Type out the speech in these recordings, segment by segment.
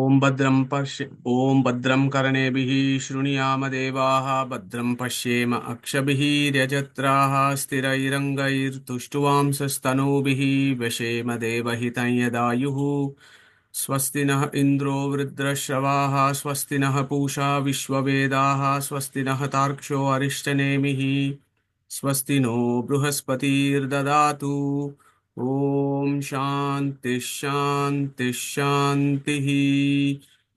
ॐ भद्रं कर्णेभिः शृणुयाम देवाः भद्रं पश्येम अक्षभिः यजत्राः स्थिरैरङ्गैस्तुष्टुवांसस्तनूभिः व्यशेम देवहितं यदायुः स्वस्ति नः इन्द्रो वृद्धश्रवाः स्वस्ति नः पूषा विश्ववेदाः स्वस्ति नः तार्क्ष्यो अरिष्टनेमिः स्वस्ति नो बृहस्पतिर्ददातु ॐ शान्ति शान्ति शान्तिः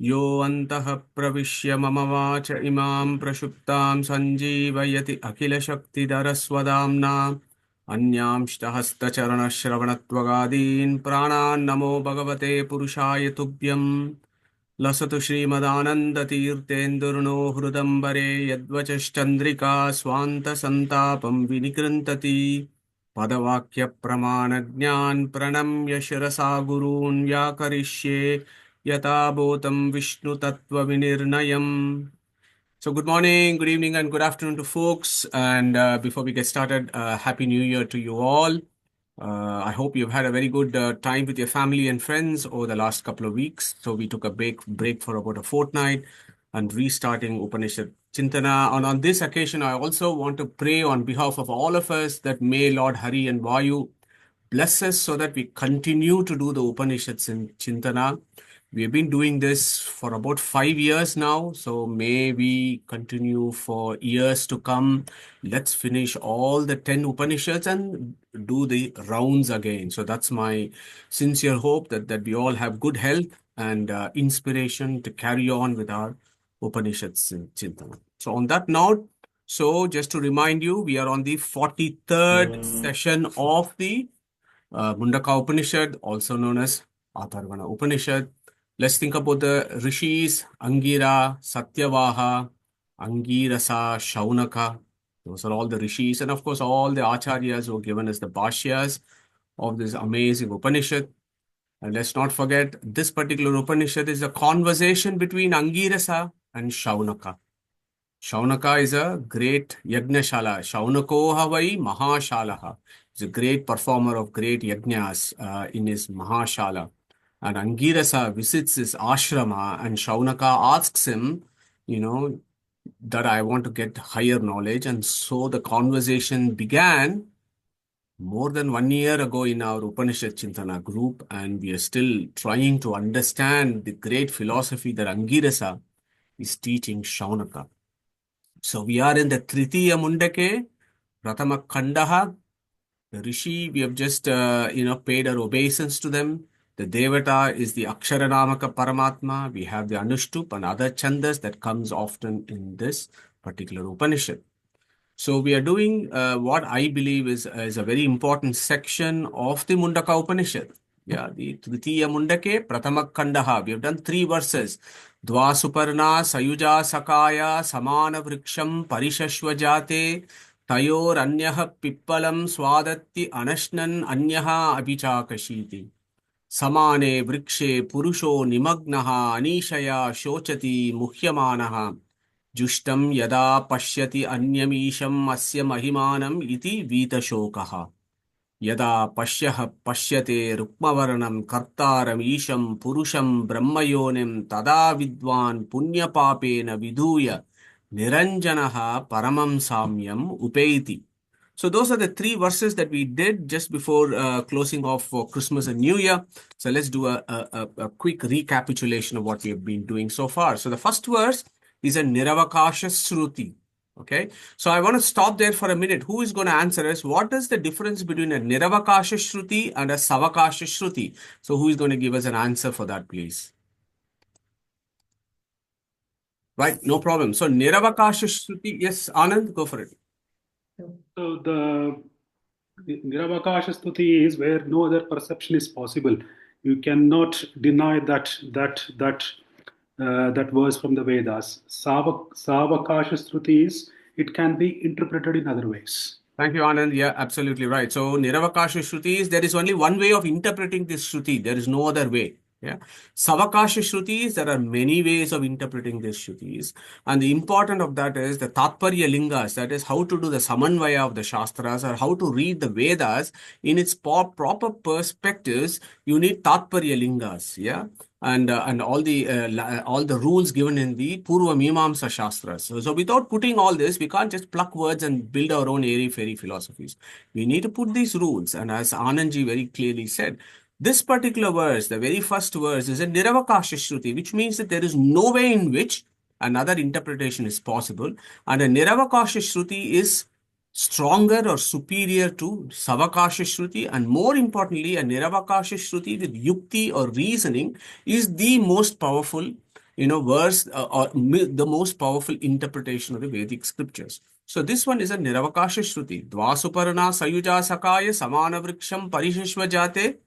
यो अन्तः प्रविश्य मम वाच इमां प्रक्षुप्तां सञ्जीवयति अखिलशक्तिधरस्वधाम्ना अन्यांश्च हस्तचरणश्रवणत्वगादीन् प्राणान् नमो भगवते पुरुषाय तुभ्यं लसतु श्रीमदानन्दतीर्थेन्दुर्नो हृदम्बरे यद्वचश्चन्द्रिका स्वान्तसन्तापं विनिकृन्तति पदवाक्यप्रमाणज्ञान् प्रणम्य शिरसा गुरून् व्याकरिष्ये यथाभूतं विष्णुतत्त्वविनिर्णयम्. So good morning, good evening, and good afternoon to folks. And before we get started, Happy New Year to you all. I hope you've had a very good time with your family and friends over the last couple of weeks. So we took a break for about a fortnight and restarting Upanishad Chintana. And on this occasion, I also want to pray on behalf of all of us that may Lord Hari and Vayu bless us so that we continue to do the Upanishads in Chintana. We have been doing this for about 5 years now, so may we continue for years to come. Let's finish all the 10 Upanishads and do the rounds again. So that's my sincere hope that we all have good health and inspiration to carry on with our Upanishads in Chintana. So on that note, so just to remind you, we are on the 43rd session of the Mundaka Upanishad, also known as Atharvana Upanishad. Let's think about the rishis, Angira, Satyavaha, Angirasa, Shuanaka. Those are all the rishis. And of course, all the acharyas who have given us the bhashyas of this amazing Upanishad. And let's not forget, this particular Upanishad is a conversation between Angirasa and Shuanaka. Shuanaka is a great Yajnashala. Shaunakoha vai Mahashalaha. He's a great performer of great yajnas in his Mahashala. And Angirasa visits his ashrama and Shuanaka asks him, that I want to get higher knowledge. And so the conversation began more than 1 year ago in our Upanishad Chintana group. And we are still trying to understand the great philosophy that Angirasa is teaching Shuanaka. So we are in the Tritiya Mundake, Pratama Khandaha. The Rishi, we have just, paid our obeisance to them. The Devata is the Aksharanamaka Paramatma. We have the Anushtup and other chandas that comes often in this particular Upanishad. So we are doing what I believe is a very important section of the Mundaka Upanishad. Yeah, the Tritiya Mundake, Pratama Khandaha. We have done 3 verses. Dva Suparna, Sayuja Sakaya, Samana Vriksham, Parishashvajate, Tayor Anyaha Pippalam, Swadatti Anashnan Anyaha Abhichakashiti. Samane Vrikshe Purusho Nimagnaha Anishaya Shochati Muhyamanaha. Jushtam Yada Pashyati Anyamisham Asya Mahimanam Iti Vitashokaha. Yada Pashyaha Pashyate Rukmavaranam Kartaram Isham Purusham Brahmayonim Tada Vidwan Punyapapena Viduya Niranjanaha Paramam Samyam Upeiti. So those are the 3 verses that we did just before closing off for Christmas and New Year. So let's do a quick recapitulation of what we have been doing so far. So the first verse is a Niravakasha Shruti. Okay, so I want to stop there for a minute. Who is going to answer us? What is the difference between a Niravakasha Shruti and a Savakasha Shruti? So who is going to give us an answer for that, please? Right, no problem. So Niravakasha Shruti, yes, Anand, go for it. So the Niravakasha Stuti is where no other perception is possible. You cannot deny that verse from the Vedas. Savakasha Stuti is it can be interpreted in other ways. Thank you, Anand. Yeah, absolutely right. So Niravakasha Shruti is there is only one way of interpreting this Shruti. There is no other way. Yeah. Savakasha Shrutis, there are many ways of interpreting these Shrutis. And the important of that is the Tatparya Lingas, that is how to do the Samanvaya of the Shastras or how to read the Vedas in its proper perspectives. You need Tatparya Lingas, yeah, and all the rules given in the Purva Mimamsa Shastras. So without putting all this, we can't just pluck words and build our own airy fairy philosophies. We need to put these rules, and as Anandji very clearly said, this particular verse, the very first verse, is a Niravakasha Shruti, which means that there is no way in which another interpretation is possible. And a Niravakasha Shruti is stronger or superior to Savakasha Shruti. And more importantly, a Niravakasha Shruti with Yukti or reasoning is the most powerful, verse the most powerful interpretation of the Vedic scriptures. So this one is a Niravakasha Shruti. Dvasuparna Sayuja Sakaya Samana Vriksham Parishishva Jate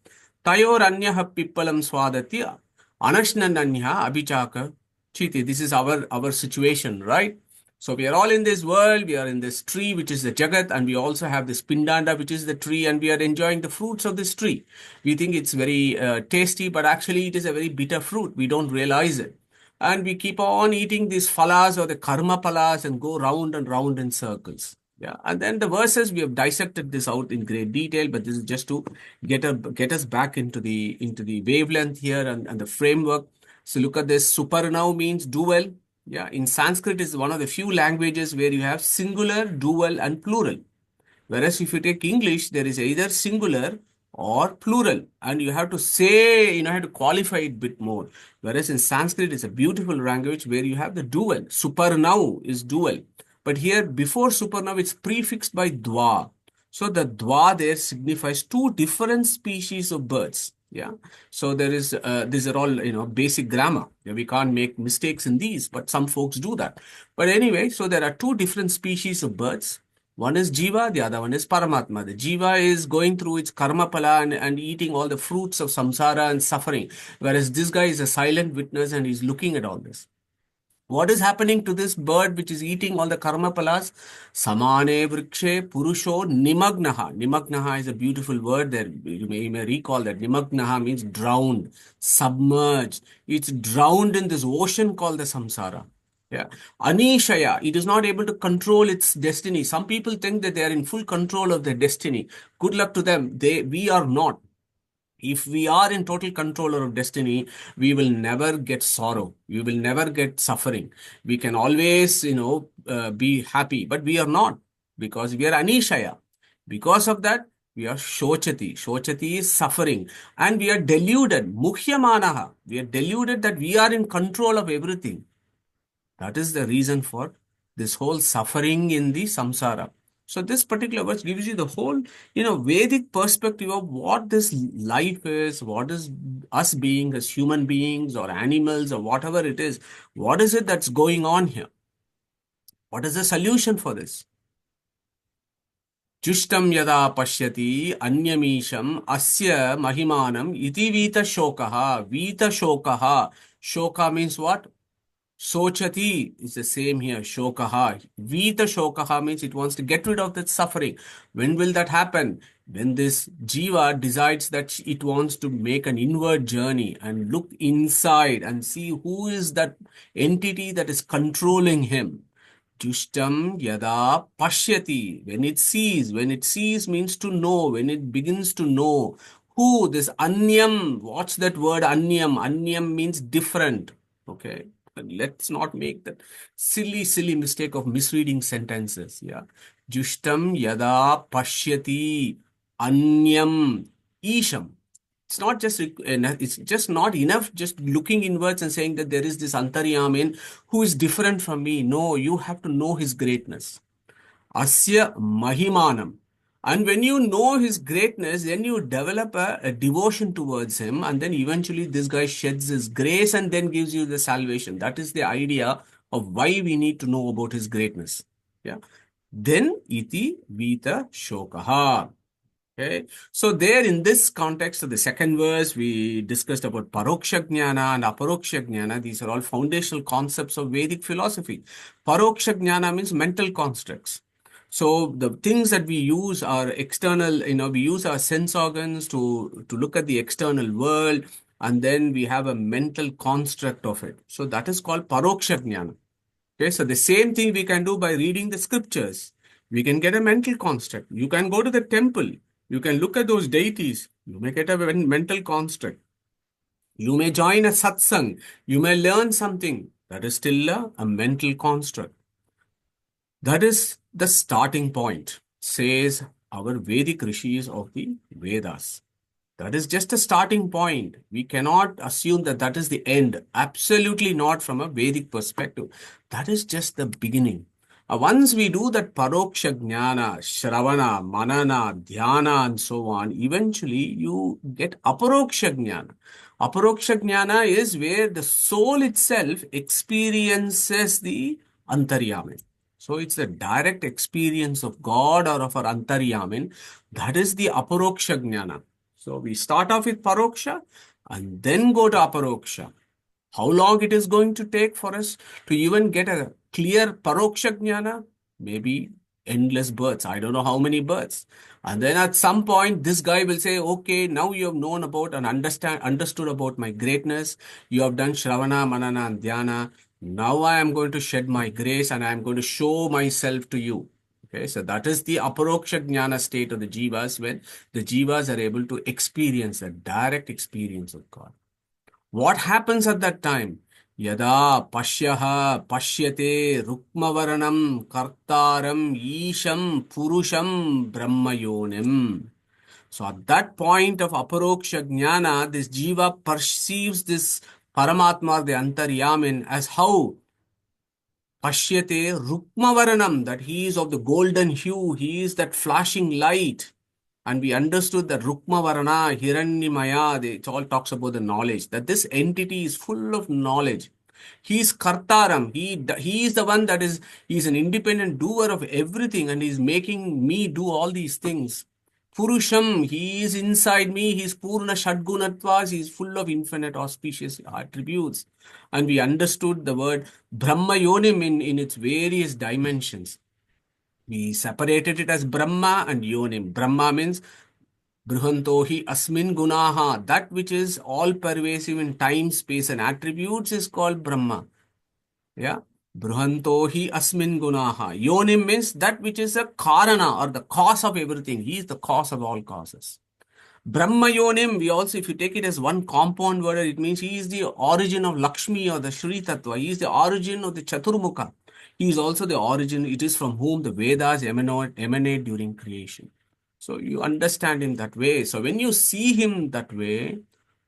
Tayoranyah Pippalam Swadatya Anashnananya Abhichaka Chiti. This is our situation, right? So we are all in this world, we are in this tree, which is the Jagat, and we also have this Pindanda, which is the tree, and we are enjoying the fruits of this tree. We think it's very tasty, but actually it is a very bitter fruit. We don't realize it. And we keep on eating these phalas or the karma phalas and go round and round in circles. Yeah, and then the verses we have dissected this out in great detail, but this is just to get us back into the wavelength here and the framework. So look at this. Suparnau means dual. Yeah, in Sanskrit is one of the few languages where you have singular, dual, and plural. Whereas if you take English, there is either singular or plural, and you have to say, have to qualify it a bit more. Whereas in Sanskrit, it's a beautiful language where you have the dual. Suparnau is dual. But here, before suparnau, it's prefixed by dwa. So the dwa there signifies two different species of birds. Yeah. So there is, these are all, basic grammar. Yeah, we can't make mistakes in these, but some folks do that. But anyway, so there are two different species of birds. One is Jiva, the other one is Paramatma. The Jiva is going through its karma pala and eating all the fruits of samsara and suffering, whereas this guy is a silent witness and he's looking at all this. What is happening to this bird which is eating all the karma palas? Samane vrikshe purusho nimagnaha. Nimagnaha is a beautiful word there. You may recall that. Nimagnaha means drowned, submerged. It's drowned in this ocean called the samsara. Yeah. Anishaya, it is not able to control its destiny. Some people think that they are in full control of their destiny. Good luck to them. We are not. If we are in total control of destiny, we will never get sorrow. We will never get suffering. We can always, be happy, but we are not because we are anishaya. Because of that, we are shochati. Shochati is suffering, and we are deluded. Mukhyamanaha. We are deluded that we are in control of everything. That is the reason for this whole suffering in the samsara. So this particular verse gives you the whole, Vedic perspective of what this life is, what is us being as human beings or animals or whatever it is. What is it that's going on here? What is the solution for this? Jushtam yada pashyati anyamisham asya mahimanam iti vita shokaha. Vita shokaha. Shoka means what? Sochati is the same here. Shokaha. Vita shokaha means it wants to get rid of that suffering. When will that happen? When this jiva decides that it wants to make an inward journey and look inside and see who is that entity that is controlling him. Jushtam yada pashyati. When it sees means to know, when it begins to know. Who? This anyam. What's that word anyam? Anyam means different. Okay. But let's not make that silly mistake of misreading sentences. Yeah. Jushtam yada pashyati anyam isham. It's just not enough just looking inwards and saying that there is this Antaryamin who is different from me. No, you have to know his greatness. Asya Mahimanam. And when you know his greatness, then you develop a devotion towards him, and then eventually this guy sheds his grace and then gives you the salvation. That is the idea of why we need to know about his greatness. Yeah. Then iti vita shokaha. Okay, so there in this context of the second verse, we discussed about Paroksha Jnana and Aparoksha Jnana. These are all foundational concepts of Vedic philosophy. Paroksha Jnana means mental constructs. So the things that we use are external, we use our sense organs to look at the external world and then we have a mental construct of it. So that is called paroksha jnana. Okay, so the same thing we can do by reading the scriptures. We can get a mental construct. You can go to the temple. You can look at those deities. You may get a mental construct. You may join a satsang. You may learn something. That is still a mental construct. That is the starting point, says our Vedic rishis of the Vedas. That is just a starting point. We cannot assume that that is the end. Absolutely not from a Vedic perspective. That is just the beginning. Once we do that paroksha jnana, shravana, manana, dhyana, and so on, eventually you get aparoksha jnana. Aparoksha jnana is where the soul itself experiences the antaryamin. So it's the direct experience of God or of our antaryamin. That is the aparoksha jnana. So we start off with paroksha and then go to aparoksha. How long it is going to take for us to even get a clear paroksha jnana? Maybe endless births. I don't know how many births. And then at some point, this guy will say, okay, now you have known about and understood about my greatness. You have done Shravana, Manana, and Dhyana. Now I am going to shed my grace and I am going to show myself to you. Okay, so that is the aparoksha jnana state of the jivas when the jivas are able to experience a direct experience of God. What happens at that time? Yada pashyaha pashyate rukmavaranam kartaram isham purusham brahmayonim. So at that point of aparoksha jnana, this jiva perceives this paramatma, the antaryamin, as how pashyate rukmavaranam, that he is of the golden hue, he is that flashing light. And we understood that Rukma Varana, Hiranyamaya, it all talks about the knowledge, that this entity is full of knowledge. He is Kartaram. He is the one that is, he is an independent doer of everything and he is making me do all these things. Purusham, he is inside me, he is Purna Shadgunatvas, he is full of infinite auspicious attributes. And we understood the word Brahma Yonim in its various dimensions. We separated it as Brahma and Yonim. Brahma means Bruhantohi Asmin Gunaha. That which is all pervasive in time, space, and attributes is called Brahma. Yeah. Bruhantohi Asmin Gunaha. Yonim means that which is a Karana or the cause of everything. He is the cause of all causes. Brahma Yonim, we also, if you take it as one compound word, it means he is the origin of Lakshmi or the Shri Tattva. He is the origin of the Chaturmukha. He is also the origin, it is from whom the Vedas emanate during creation. So you understand him that way. So when you see him that way,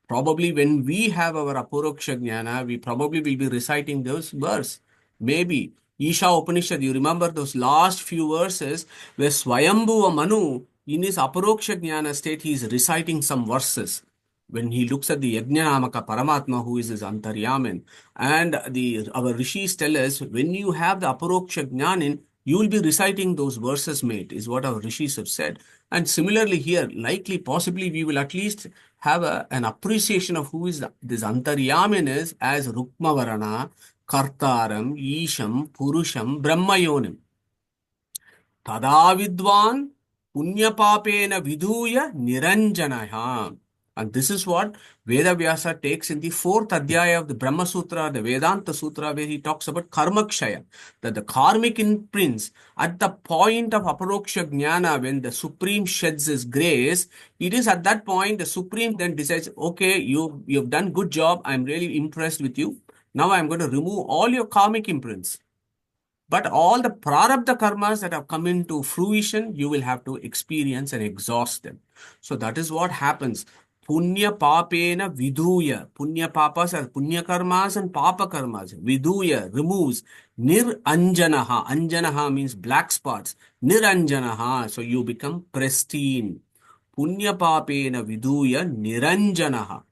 probably when we have our Aporoksha Jnana, we probably will be reciting those verse. Maybe. Isha Upanishad, you remember those last few verses where Swayambhuva Manu, in his Aparoksha Jnana state, he is reciting some verses. When he looks at the Yajnanamaka Paramatma, who is his Antaryamin, and our rishis tell us, when you have the Aparoksha Jnanin, you will be reciting those verses, mate, is what our rishis have said. And similarly here, likely, possibly, we will at least have an appreciation of who is this Antaryamin is as Rukmavarana, Kartaram, Isham, Purusham, Brahmayonim. Tada vidvan punyapapena vidhuya niranjanaya. And this is what Veda Vyasa takes in the fourth adhyaya of the Brahma Sutra, the Vedanta Sutra, where he talks about karmakshaya, that the karmic imprints at the point of aparoksha jnana, when the Supreme sheds his grace, it is at that point the Supreme then decides, okay, you've done good job, I'm really impressed with you. Now I'm going to remove all your karmic imprints. But all the prarabdha karmas that have come into fruition, you will have to experience and exhaust them. So that is what happens. Punya papena vidhuya. Punya papas are punya karmas and papa karmas. Vidhuya removes. Niranjanaha. Anjanaha means black spots. Niranjanaha. So you become pristine. Punya papena vidhuya niranjanaha.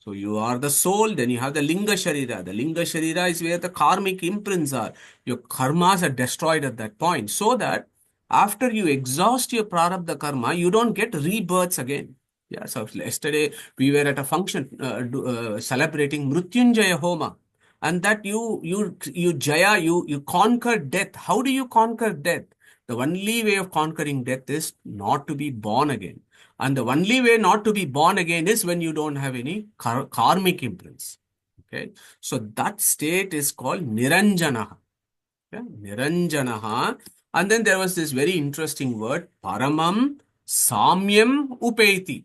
So you are the soul, then you have the Linga Sharira. The Linga Sharira is where the karmic imprints are. Your karmas are destroyed at that point. So that after you exhaust your prarabdha karma, you don't get rebirths again. Yeah, so yesterday we were at a function celebrating Mrutyunjaya Homa. And that you conquer death. How do you conquer death? The only way of conquering death is not to be born again. And the only way not to be born again is when you don't have any karmic imprints. Okay, so that state is called Niranjanaha. Okay? Niranjanaha. And then there was this very interesting word, Paramam Samyam Upeti.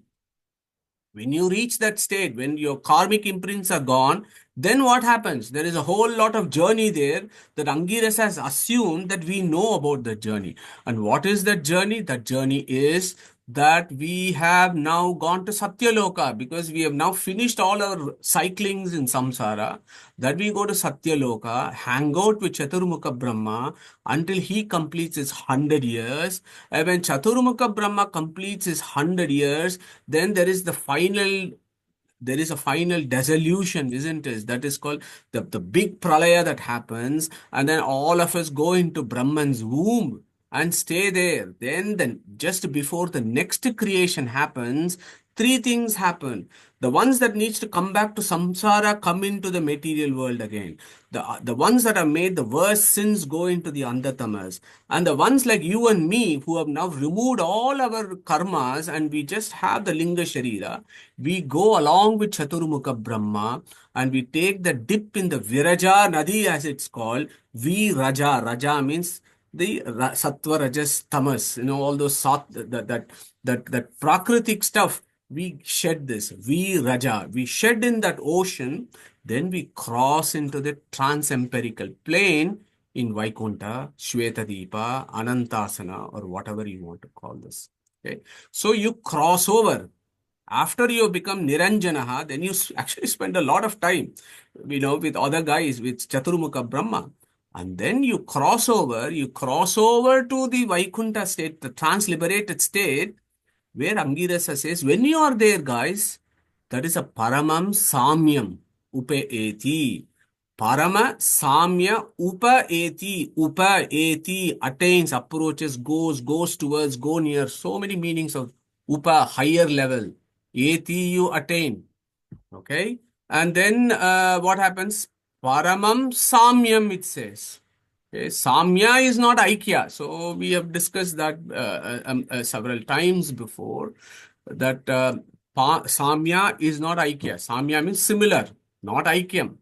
When you reach that state, when your karmic imprints are gone, then what happens? There is a whole lot of journey there that Angirasa has assumed that we know about the journey. And what is that journey? That journey is that we have now gone to Satyaloka because we have now finished all our cyclings in samsara. That we go to Satyaloka, hang out with Chaturmukha Brahma until he completes his 100 years. And when Chaturmukha Brahma completes his 100 years, then there is a final dissolution, isn't it? That is called the big pralaya that happens, and then all of us go into Brahman's womb and stay there. Then just before the next creation happens, three things happen. The ones that needs to come back to samsara come into the material world again. The ones that have made the worst sins go into the andatamas. And the ones like you and me who have now removed all our karmas and we just have the linga sharira, we go along with Chaturmukha Brahma and we take the dip in the Viraja Nadi as it's called. Viraja. Raja means the sattva, rajas, tamas, all those that prakritic stuff. We shed this. We Raja. We shed in that ocean. Then we cross into the trans-empirical plane in Vaikunta, Shvetadipa, Anantasana, or whatever you want to call this. Okay. So you cross over. After you become Niranjanaha, then you actually spend a lot of time, with other guys, with Chaturmukha Brahma. And then you cross over to the Vaikunta state, the trans-liberated state, where Angirasa says, when you are there, guys, that is a Paramam Samyam Upaeti. Parama Samya Upaeti. Upaeti attains, approaches, goes towards, go near. So many meanings of Upa, higher level. Eti, you attain. Okay. And then what happens? Paramam Samyam, it says. Okay, Samya is not Aikya. So we have discussed that several times before, that Samya is not Aikya. Samya means similar, not Aikyam.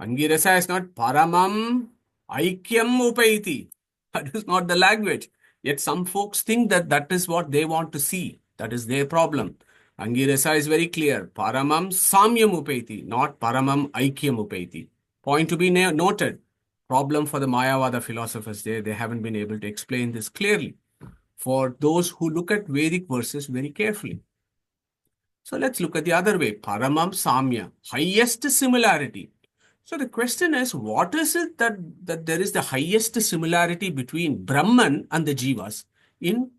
Angirasa is not Paramam Aikyam Upaiti. That is not the language. Yet some folks think that that is what they want to see. That is their problem. Angirasa is very clear. Paramam Samyam Upaiti, not Paramam Aikyam Upaiti. Point to be noted. Problem for the Mayavada philosophers there. They haven't been able to explain this clearly for those who look at Vedic verses very carefully. So let's look at the other way. Paramam Samya, highest similarity. So the question is, what is it that there is the highest similarity between Brahman and the Jivas in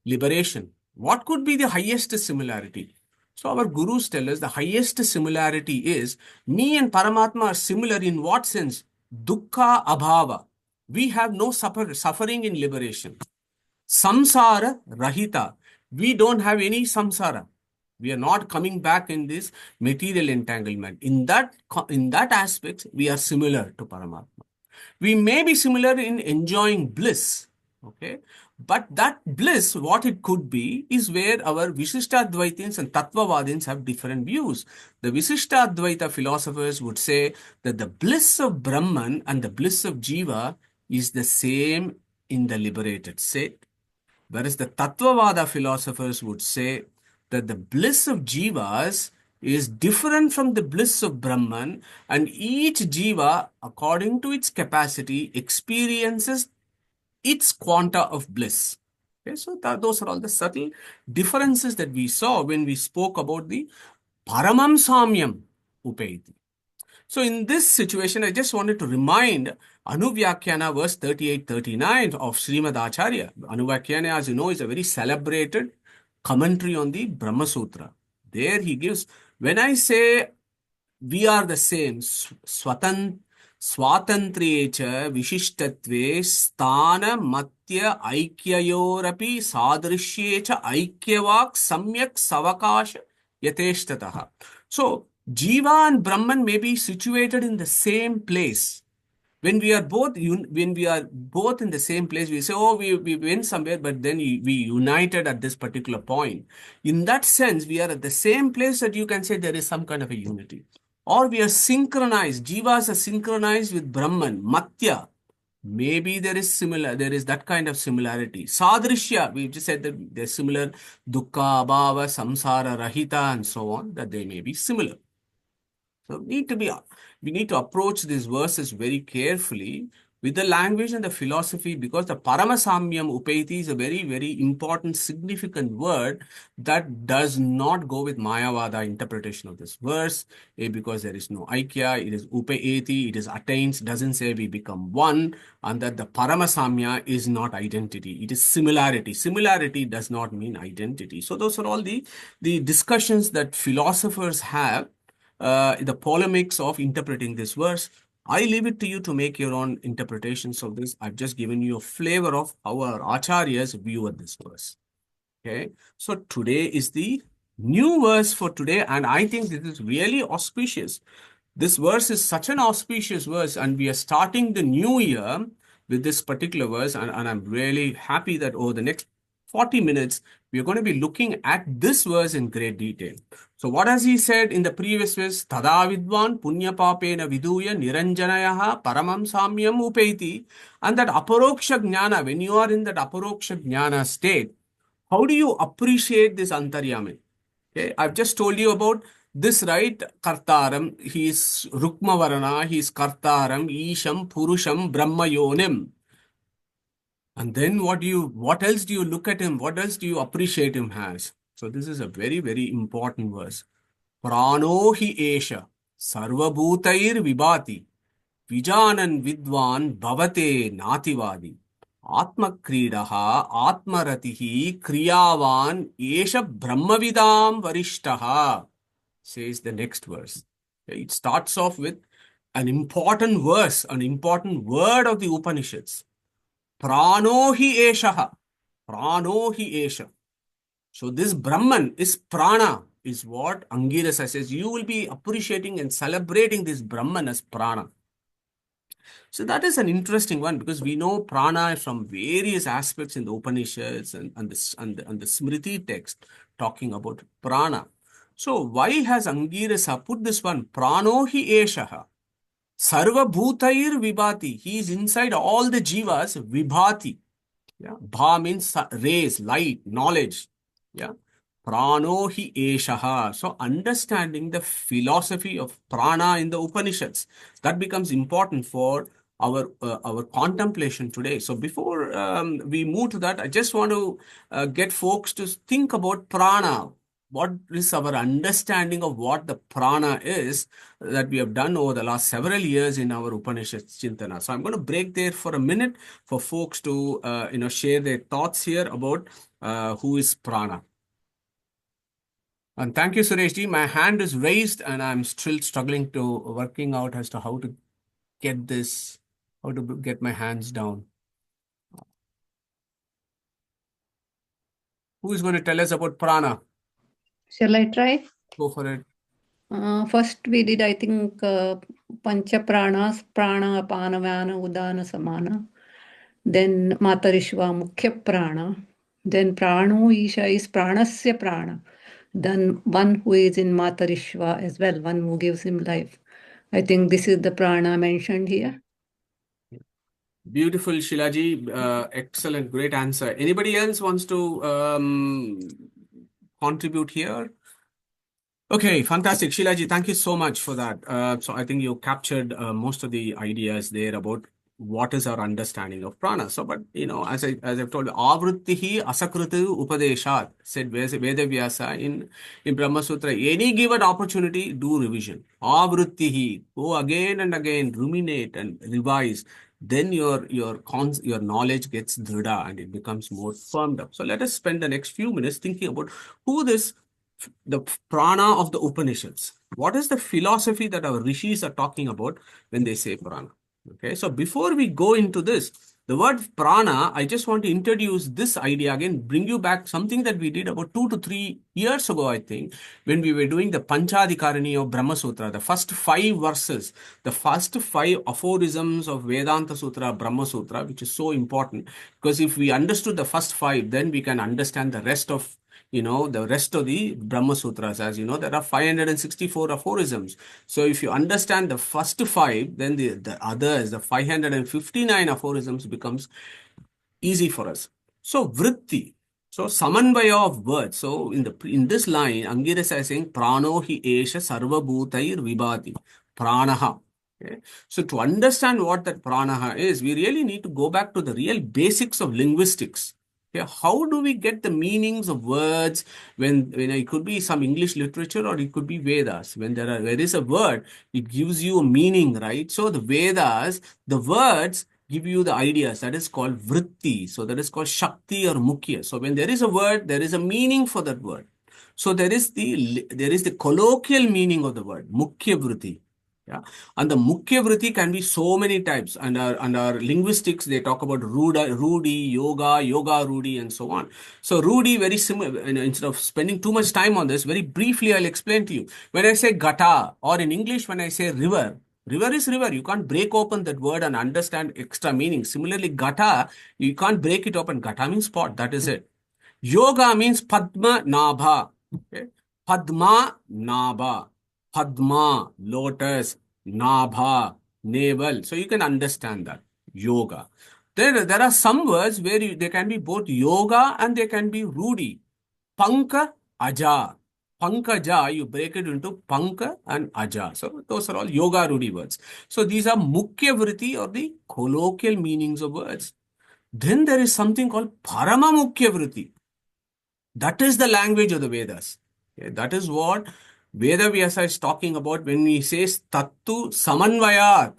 liberation? What could be the highest similarity? So our gurus tell us the highest similarity is, me and Paramatma are similar in what sense? Dukkha abhava. We have no suffering in liberation. Samsara rahita. We don't have any samsara. We are not coming back in this material entanglement. In that aspect, we are similar to Paramatma. We may be similar in enjoying bliss, okay? But that bliss, what it could be, is where our Visishtadvaitins and Tattvavadins have different views. The Visishtadvaita philosophers would say that the bliss of Brahman and the bliss of Jiva is the same in the liberated state. Whereas the Tattvavada philosophers would say that the bliss of Jivas is different from the bliss of Brahman, and each Jiva, according to its capacity, experiences its quanta of bliss. Okay, so those are all the subtle differences that we saw when we spoke about the Paramam Samyam Upaiti. So in this situation, I just wanted to remind Anuvyakyana verse 38-39 of Srimad Acharya. Anuvyakyana, as you know, is a very celebrated commentary on the Brahma Sutra. There he gives, when I say we are the same, swatantriyecha vishishtatve sthana matya aikyayorapi sadrishyecha aikyavak samyak savakasha yateshtataha. So Jiva and Brahman may be situated in the same place, When we are both in the same place, we say, oh, we went somewhere, but then we united at this particular point. In that sense, we are at the same place that you can say there is some kind of a unity. Or we are synchronized. Jivas are synchronized with Brahman, Matya. Maybe there is that kind of similarity. Sadrishya, we just said that they're similar. Dukkha, Abhava, Samsara, Rahita, and so on, that they may be similar. So we need to approach these verses very carefully with the language and the philosophy, because the Paramasamyam Upaiti is a very, very important, significant word that does not go with Mayavada interpretation of this verse, because there is no Aikya, it is Upaeti, it is attains, doesn't say we become one, and that the Paramasamya is not identity, it is similarity. Similarity does not mean identity. So those are all the discussions that philosophers have, the polemics of interpreting this verse. I leave it to you to make your own interpretations of this. I've just given you a flavor of how our acharyas view this verse. Okay, so today is the new verse for today, and I think this is really auspicious. This verse is such an auspicious verse, and we are starting the new year with this particular verse, and I'm really happy that over the next 40 minutes, we are going to be looking at this verse in great detail. So what has he said in the previous verse? Tada vidvan punya papena viduya niranjanayaha paramam samyam upaiti. And that aparoksha jnana, when you are in that aparoksha jnana state, how do you appreciate this antaryami? Okay, I've just told you about this, right? Kartaram, he is Rukmavarana, he is Kartaram, Isham, Purusham, Brahmayonim. And then what else do you look at him? What else do you appreciate him as? So this is a very, very important verse. Prano hi esha, sarvabhutair vibhati, vijanan vidvan bhavate nativadi. Atmakridaha, atmaratihi, kriyavan, esha brahmavidam varishtaha, says the next verse. It starts off with an important verse, an important word of the Upanishads. Prano hi eshaha. Prano hi esha. So this Brahman is prana, is what Angirasa says. You will be appreciating and celebrating this Brahman as prana. So that is an interesting one, because we know prana from various aspects in the Upanishads and the Smriti text talking about prana. So why has Angirasa put this one? Prano hi eshaha. Sarva bhutair vibhati. He is inside all the jivas, vibhati. Yeah. Bha means rays, light, knowledge. Yeah. Prano hi eshaha. So understanding the philosophy of prana in the Upanishads, that becomes important for our contemplation today. So before we move to that, I just want to get folks to think about prana. What is our understanding of what the prana is that we have done over the last several years in our Upanishad Chintana. So I'm going to break there for a minute for folks to share their thoughts here about who is prana. And thank you, Sureshji. My hand is raised and I'm still struggling to working out as to how to get this, how to get my hands down. Who is going to tell us about prana? Shall I try? Go for it. First we did, I think, Pancha Pranas, Prana, Apana, Vyana, Udana, Samana. Then Matarishva, Mukhya Prana. Then Prano Isha is Pranasya Prana. Then one who is in Matarishva as well, one who gives him life. I think this is the prana mentioned here. Beautiful, Shilaji. Excellent, great answer. Anybody else wants to contribute here? Okay, fantastic. Shilaji, thank you so much for that. So I think you captured most of the ideas there about what is our understanding of prana. So, but as I've told you, avrittihi asakrutu upadeshat, said Vedavyasa in Brahma Sutra. Any given opportunity, do revision. Avrittihi, go again and again, ruminate and revise. Then your knowledge gets dhrida and it becomes more firmed up. So let us spend the next few minutes thinking about the prana of the Upanishads. What is the philosophy that our rishis are talking about when they say prana? Okay, so before we go into this, The word prana, I just want to introduce this idea again, bring you back something that we did about 2 to 3 years ago, I think, when we were doing the Panchadikarani of Brahma Sutra, the first 5 verses, the first 5 aphorisms of Vedanta Sutra, Brahma Sutra, which is so important, because if we understood the first 5, then we can understand the rest of the rest of the Brahma Sutras. As you know, there are 564 aphorisms. So if you understand the first 5, then the others, the 559 aphorisms becomes easy for us. So vritti. So samanvaya of words. So in this line, Angirasa is saying prano hi esha sarva bhutair vibhati. Pranaha. Okay. So to understand what that pranaha is, we really need to go back to the real basics of linguistics. Okay. How do we get the meanings of words when it could be some English literature or it could be Vedas? When there is a word, it gives you a meaning, right? So the Vedas, the words give you the ideas. That is called vritti. So that is called shakti or mukhya. So when there is a word, there is a meaning for that word. So there is the colloquial meaning of the word, mukhya vritti. Yeah. And the mukhya vritti can be so many types. And our linguistics, they talk about rudi, yoga rudi, and so on. So rudi, very similar. Instead of spending too much time on this, very briefly, I'll explain to you. When I say gata, or in English, when I say river, river is river. You can't break open that word and understand extra meaning. Similarly, gata, you can't break it open. Gata means pot. That is it. Yoga means Padma Nabha. Okay? Padma Nabha. Padma, lotus, Nabha, navel. So you can understand that. Yoga. There are some words where they can be both yoga and they can be rudi. Panka, aja. Pankaja, you break it into panka and aja. So those are all yoga rudi words. So these are mukhya vritti or the colloquial meanings of words. Then there is something called parama mukhya vritti. That is the language of the Vedas. Okay, that is what Veda Vyasa is talking about when he says Tattu Samanvayat.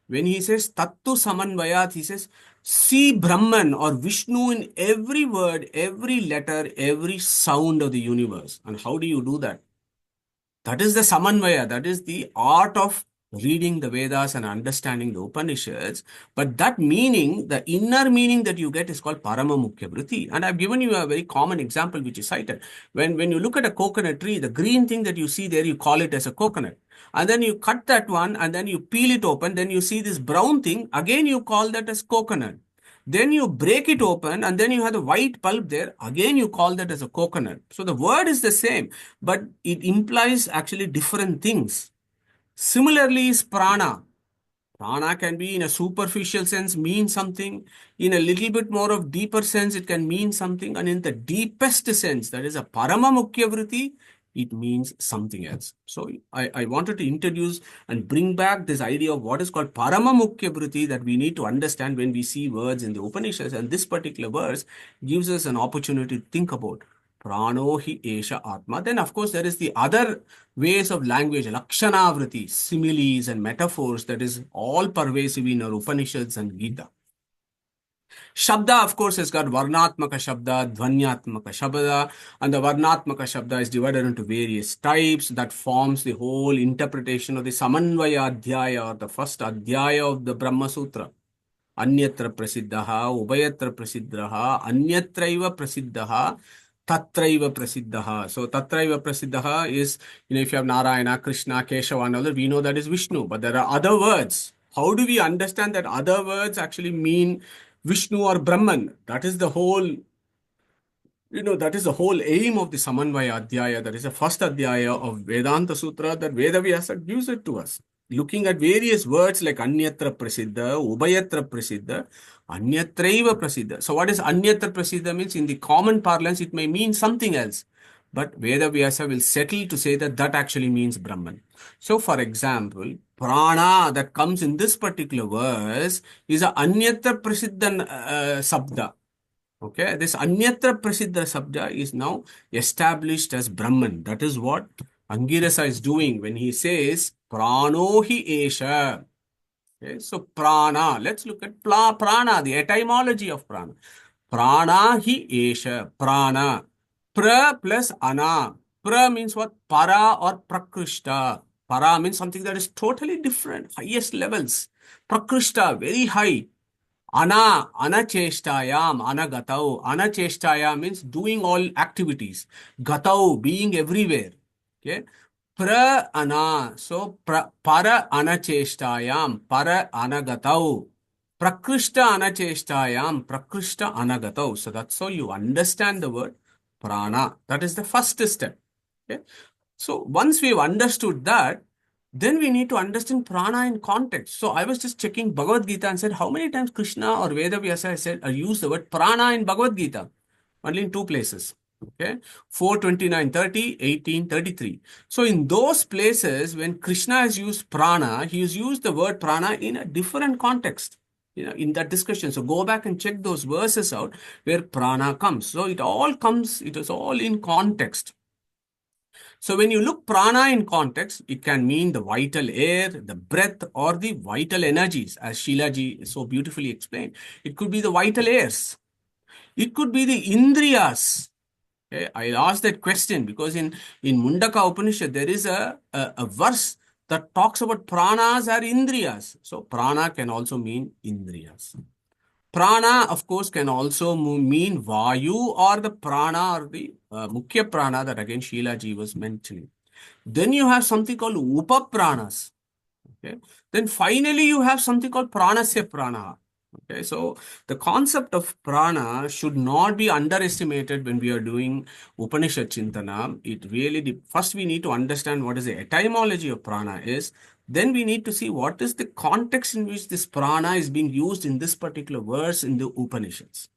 When he says Tattu Samanvayat, he says, see Brahman or Vishnu in every word, every letter, every sound of the universe. And how do you do that? That is the Samanvaya. That is the art of reading the Vedas and understanding the Upanishads. But that meaning, the inner meaning that you get is called Parama Mukhya Vritti. And I've given you a very common example which is cited. When you look at a coconut tree, the green thing that you see there, you call it as a coconut. And then you cut that one and then you peel it open. Then you see this brown thing. Again, you call that as coconut. Then you break it open and then you have the white pulp there. Again, you call that as a coconut. So the word is the same, but it implies actually different things. Similarly is prana. Prana can be in a superficial sense mean something. In a little bit more of deeper sense, it can mean something. And in the deepest sense, that is a parama mukhya vritti, it means something else. So I wanted to introduce and bring back this idea of what is called parama mukhya vritti that we need to understand when we see words in the Upanishads. And this particular verse gives us an opportunity to think about prano hi esha atma. Then, of course, there is the other ways of language, lakshana vritti, similes and metaphors that is all pervasive in our Upanishads and Gita. Shabda, of course, has got Varnatmaka Shabda, Dhvanyatmaka Shabda, and the Varnatmaka Shabda is divided into various types that forms the whole interpretation of the Samanvaya Adhyaya or the first Adhyaya of the Brahma Sutra. Anyatra Prasiddhaha, Ubayatra Prasiddhaha, Anyatraiva Prasiddhaha, Tatraiva Prasiddhaha. So Tatraiva Prasiddhaha is, if you have Narayana, Krishna, Keshava, and all, we know that is Vishnu, but there are other words. How do we understand that other words actually mean Vishnu or Brahman? That is the whole, that is the whole aim of the Samanvaya Adhyaya. That is the first Adhyaya of Vedanta Sutra that Veda Vyasa gives it to us. Looking at various words like Anyatra Prasiddha, Ubayatra Prasiddha, Anyatraiva Prasiddha. So what is Anyatra Prasiddha means? In the common parlance, it may mean something else. But Veda Vyasa will settle to say that that actually means Brahman. So for example, prana that comes in this particular verse is a Anyatra Prasiddha Sabda. Okay, this Anyatra Prasiddha Sabda is now established as Brahman. That is what Angirasa is doing when he says Prano hi esha. Okay, so prana. Let's look at prana, the etymology of prana. Prana hi esha. Prana. Pra plus ana. Pra means what? Para or prakrishta. Para means something that is totally different, highest levels. Prakrishta, very high. Anacheshtayam, anagatau. Anacheshtayam means doing all activities. Gatau, being everywhere. Okay. Ana. So, para anacheshtayam, para anagatau. Prakrishta anacheshtayam, prakrishta anagatau. So, that's how you understand the word prana. That is the first step. Okay. So, once we've understood that, then we need to understand prana in context. So I was just checking Bhagavad Gita and said, how many times Krishna or Veda Vyasa said or used the word prana in Bhagavad Gita? Only in two places. Okay, 4:29:30, 18:33. So in those places, when Krishna has used prana, he has used the word prana in a different context. In that discussion. So go back and check those verses out where prana comes. So it all comes, it is all in context. So when you look prana in context, it can mean the vital air, the breath, or the vital energies, as Sheilaji so beautifully explained. It could be the vital airs. It could be the indriyas. Okay, I'll ask that question because in Mundaka Upanishad, there is a verse that talks about pranas or indriyas. So prana can also mean indriyas. Prana, of course, can also mean Vayu or the prana or the Mukhya prana that again Sheila ji was mentioning. Then you have something called Upapranas. Okay. Then finally you have something called Pranasya Prana. Okay. So the concept of prana should not be underestimated when we are doing Upanishad Chintana. It really, first we need to understand what is the etymology of prana is. Then we need to see what is the context in which this prana is being used in this particular verse in the Upanishads.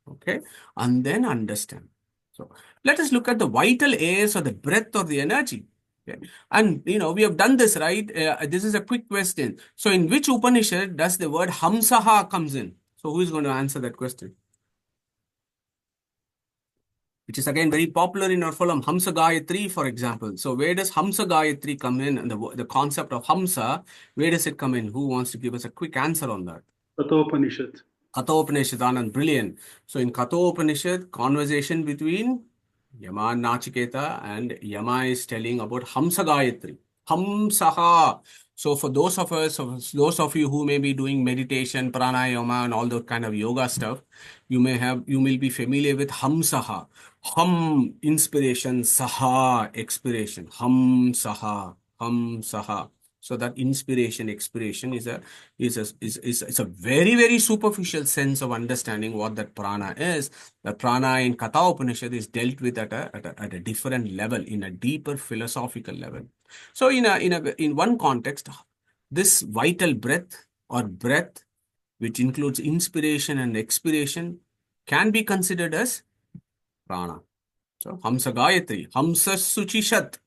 Okay. And then understand. So let us look at the vital airs or the breath or the energy. Okay. And we have done this, right? This is a quick question. So in which Upanishad does the word Hamsaha comes in? So who is going to answer that question? Which is again very popular in our forum, Hamsa Gayatri, for example. So where does Hamsa Gayatri come in? And the concept of Hamsa, where does it come in? Who wants to give us a quick answer on that? Kathopanishad. Kathopanishad, Anand, brilliant. So in Kathopanishad, conversation between Yama and Nachiketa, and Yama is telling about Hamsa Gayatri. Hamsaha. So for those of you who may be doing meditation, pranayama, and all that kind of yoga stuff, you will be familiar with Hamsaha. Hum, inspiration, Saha, expiration. Hamsaha, Hamsaha. So that inspiration, expiration is a very, very superficial sense of understanding what that prana is. The prana in Katha Upanishad is dealt with at a different level, in a deeper philosophical level. So in one context, this vital breath or breath, which includes inspiration and expiration, can be considered as prana. So Hamsa Gayatri, Hamsa Suchishat,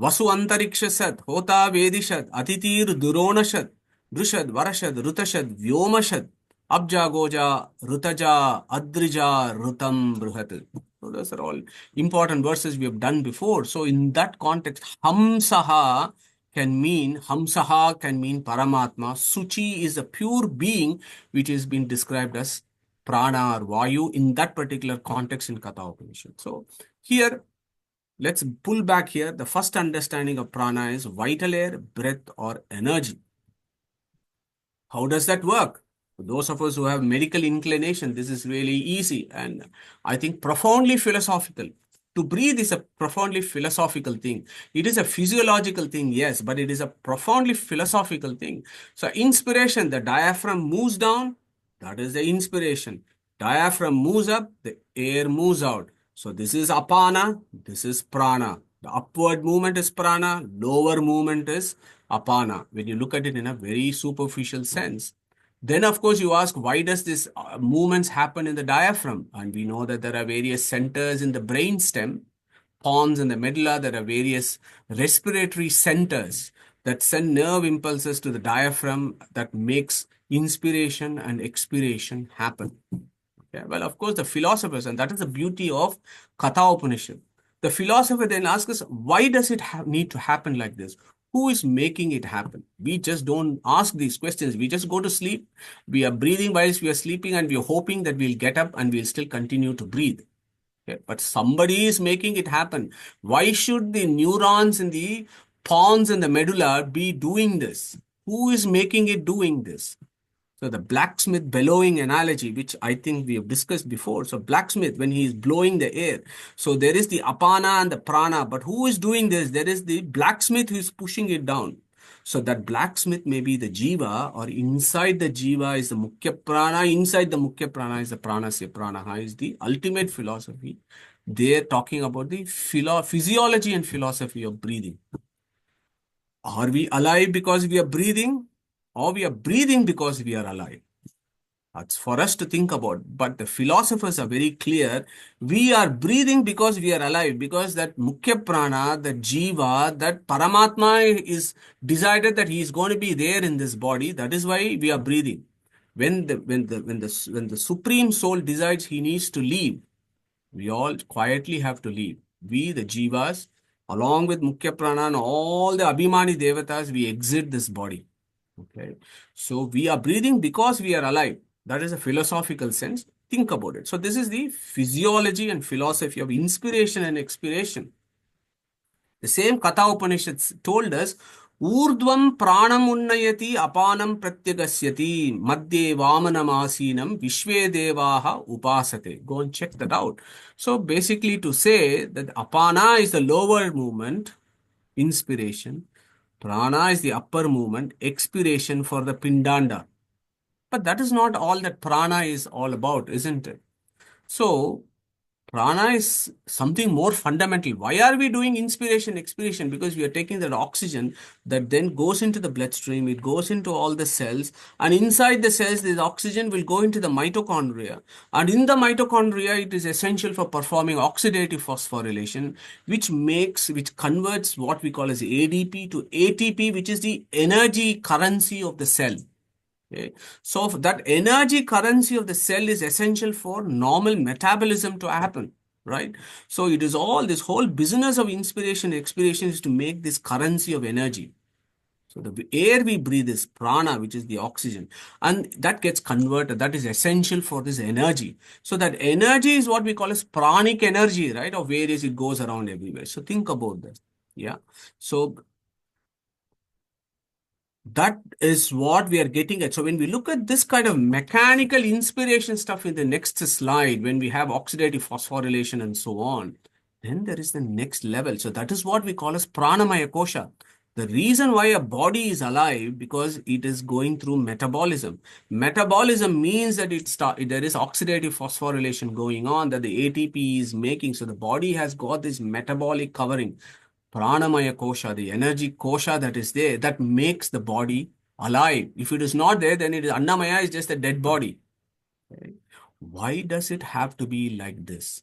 Vasu Antarikshasad, Hota Vedishad, Atitir Duronashad, Drushad, Varashad, Rutashad, Vyomashad, Abja Goja, Rutaja, Adrija, Rutam, Bruhat. So those are all important verses we have done before. So in that context, Hamsaha can mean Paramatma. Suchi is a pure being which is being described as Prana or Vayu in that particular context in Katha Upanishad. So here, let's pull back here. The first understanding of prana is vital air, breath, or energy. How does that work? For those of us who have medical inclination, this is really easy and I think profoundly philosophical. To breathe is a profoundly philosophical thing. It is a physiological thing, yes, but it is a profoundly philosophical thing. So inspiration, the diaphragm moves down, that is the inspiration. Diaphragm moves up, the air moves out. So this is apana, this is prana. The upward movement is prana, lower movement is apana, when you look at it in a very superficial sense. Then, of course, you ask, why does this movements happen in the diaphragm? And we know that there are various centers in the brain stem, pons in the medulla. There are various respiratory centers that send nerve impulses to the diaphragm that makes inspiration and expiration happen. Okay. Well, of course, the philosophers, and that is the beauty of Katha Upanishad. The philosopher then asks us, why does it need to happen like this? Who is making it happen? We just don't ask these questions. We just go to sleep. We are breathing whilst we are sleeping and we are hoping that we'll get up and we'll still continue to breathe. Okay. But somebody is making it happen. Why should the neurons in the pons and the medulla be doing this? Who is making it doing this? So the blacksmith bellowing analogy, which I think we have discussed before. So blacksmith, when he is blowing the air, so there is the apana and the prana, but who is doing this? There is the blacksmith who is pushing it down. So that blacksmith may be the jiva, or inside the jiva is the mukhya prana, inside the mukhya prana is the pranasya pranaha, is the ultimate philosophy. They're talking about the physiology and philosophy of breathing. Are we alive because we are breathing, or we are breathing because we are alive? That's for us to think about. But the philosophers are very clear. We are breathing because we are alive, because that mukhya prana, that jiva, that paramatma is decided that he is going to be there in this body. That is why we are breathing. When the supreme soul decides he needs to leave, we all quietly have to leave. We, the jivas, along with mukhya prana and all the abhimani devatas, we exit this body. Okay, so we are breathing because we are alive. That is a philosophical sense. Think about it. So this is the physiology and philosophy of inspiration and expiration. The same Katha Upanishads told us, Urdvam pranam unnayati apanam pratyagasyati madhye vamanam asinam vishve devaha upasate. Go and check that out. So basically to say that apana is the lower movement, inspiration. Prana is the upper movement, expiration for the pindanda. But that is not all that prana is all about, isn't it? So, prana is something more fundamental. Why are we doing inspiration, expiration? Because we are taking that oxygen that then goes into the bloodstream, it goes into all the cells, and inside the cells, this oxygen will go into the mitochondria. And in the mitochondria, it is essential for performing oxidative phosphorylation, which converts what we call as ADP to ATP, which is the energy currency of the cell. Okay. So that energy currency of the cell is essential for normal metabolism to happen, right? So it is all this whole business of inspiration and expiration is to make this currency of energy. So the air we breathe is prana, which is the oxygen, and that gets converted. That is essential for this energy. So that energy is what we call as pranic energy, right? Of various, it goes around everywhere. So think about that. Yeah. So that is what we are getting at. So when we look at this kind of mechanical inspiration stuff in the next slide, when we have oxidative phosphorylation and so on, then there is the next level. So that is what we call as pranamaya kosha. The reason why a body is alive, because it is going through metabolism. Metabolism means that there is oxidative phosphorylation going on, that the ATP is making. So the body has got this metabolic covering. Pranamaya kosha, the energy kosha that is there, that makes the body alive. If it is not there, then it is Annamaya is just a dead body. Okay. Why does it have to be like this?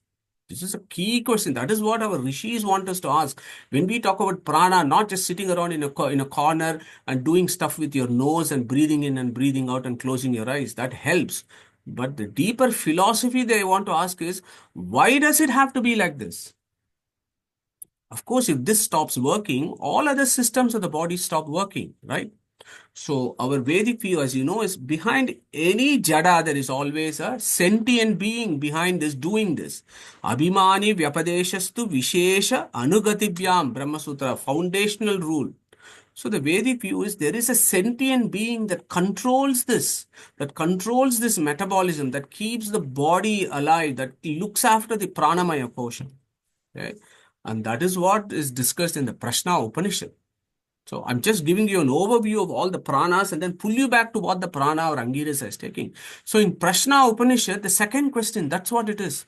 This is a key question. That is what our rishis want us to ask. When we talk about prana, not just sitting around in a corner and doing stuff with your nose and breathing in and breathing out and closing your eyes, that helps. But the deeper philosophy they want to ask is, why does it have to be like this? Of course, if this stops working, all other systems of the body stop working, right? So our Vedic view, as you know, is behind any jada, there is always a sentient being behind this, doing this. Abhimani vyapadeshastu vishesha anugatibhyam, Brahma Sutra, foundational rule. So the Vedic view is there is a sentient being that controls this metabolism, that keeps the body alive, that looks after the pranamaya portion. Okay? And that is what is discussed in the Prashna Upanishad. So I'm just giving you an overview of all the pranas and then pull you back to what the prana or Angirasa is taking. So in Prashna Upanishad, the second question, that's what it is.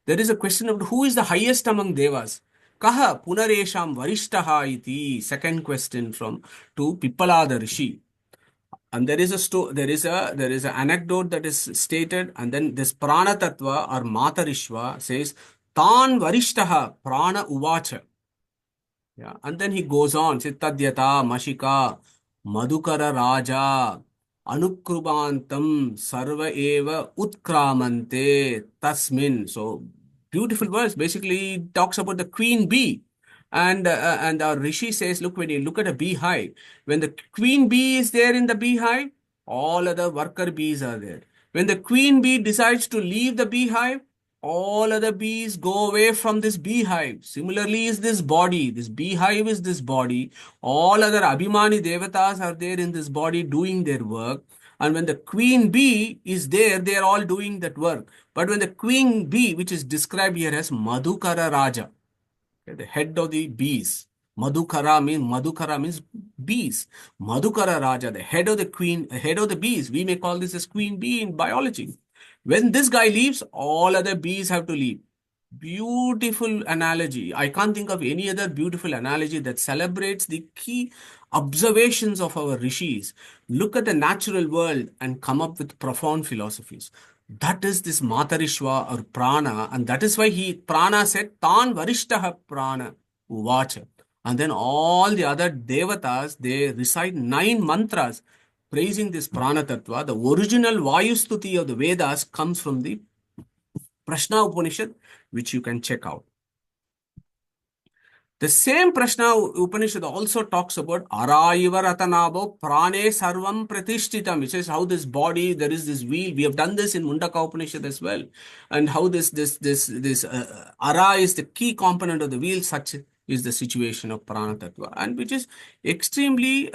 There is a question of who is the highest among devas. Kaha punaresham varishtaha iti. Second question to Pippala the Rishi. And there is an anecdote that is stated, and then this prana tattva or matarishva says, Tan varishtaha prana uvacha. Yeah. And then he goes on, Sittadyata, Mashika, Madhukara Raja, Anukrubantam, Sarva Eva, Utkramante, Tasmin. So, beautiful verse. Basically, it talks about the queen bee. And our Rishi says, look, when you look at a beehive, when the queen bee is there in the beehive, all other worker bees are there. When the queen bee decides to leave the beehive, all other bees go away from this beehive. Similarly is this body. This beehive is this body. All other Abhimani Devatas are there in this body doing their work. And when the queen bee is there, they are all doing that work. But when the queen bee, which is described here as Madhukara Raja, okay, the head of the bees, Madhukara means bees. Madhukara Raja, the head of the queen, head of the bees. We may call this as queen bee in biology. When this guy leaves, all other bees have to leave. Beautiful analogy. I can't think of any other beautiful analogy that celebrates the key observations of our rishis. Look at the natural world and come up with profound philosophies. That is this Matarishva or Prana, and that is why Prana said, Tan Varishtaha Prana Uvacha. And then all the other devatas, they recite 9 mantras praising this Prana Tattva. The original Vayustuti of the Vedas comes from the Prashna Upanishad, which you can check out. The same Prashna Upanishad also talks about Araiva Ratanabo Prane Sarvam Pratishtitam, which is how this body, there is this wheel. We have done this in Mundaka Upanishad as well. And how this Ara is the key component of the wheel, such is the situation of Prana Tattva, and which is extremely,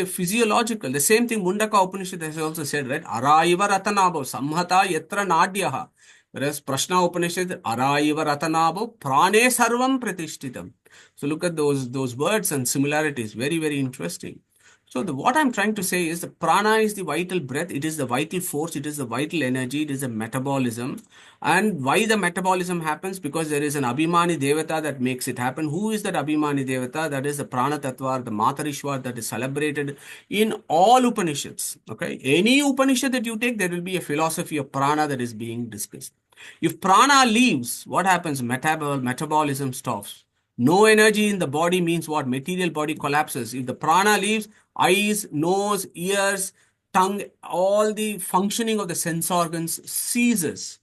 physiological. The same thing Mundaka Upanishad has also said, right? Araiva Ratanabo Samhata Yatra Nadyaha. Whereas Prashna Upanishad, Araiva Ratanabo, Prane Sarvam Pratishtitam. So look at those words and similarities. Very, very interesting. So what I'm trying to say is the prana is the vital breath. It is the vital force. It is the vital energy. It is the metabolism. And why the metabolism happens? Because there is an Abhimani Devata that makes it happen. Who is that Abhimani Devata? That is the Prana Tattva, the Matarishwa that is celebrated in all Upanishads. Okay. Any Upanishad that you take, there will be a philosophy of prana that is being discussed. If prana leaves, what happens? Metabolism stops. No energy in the body means what? Material body collapses. If the prana leaves, eyes, nose, ears, tongue, all the functioning of the sense organs ceases.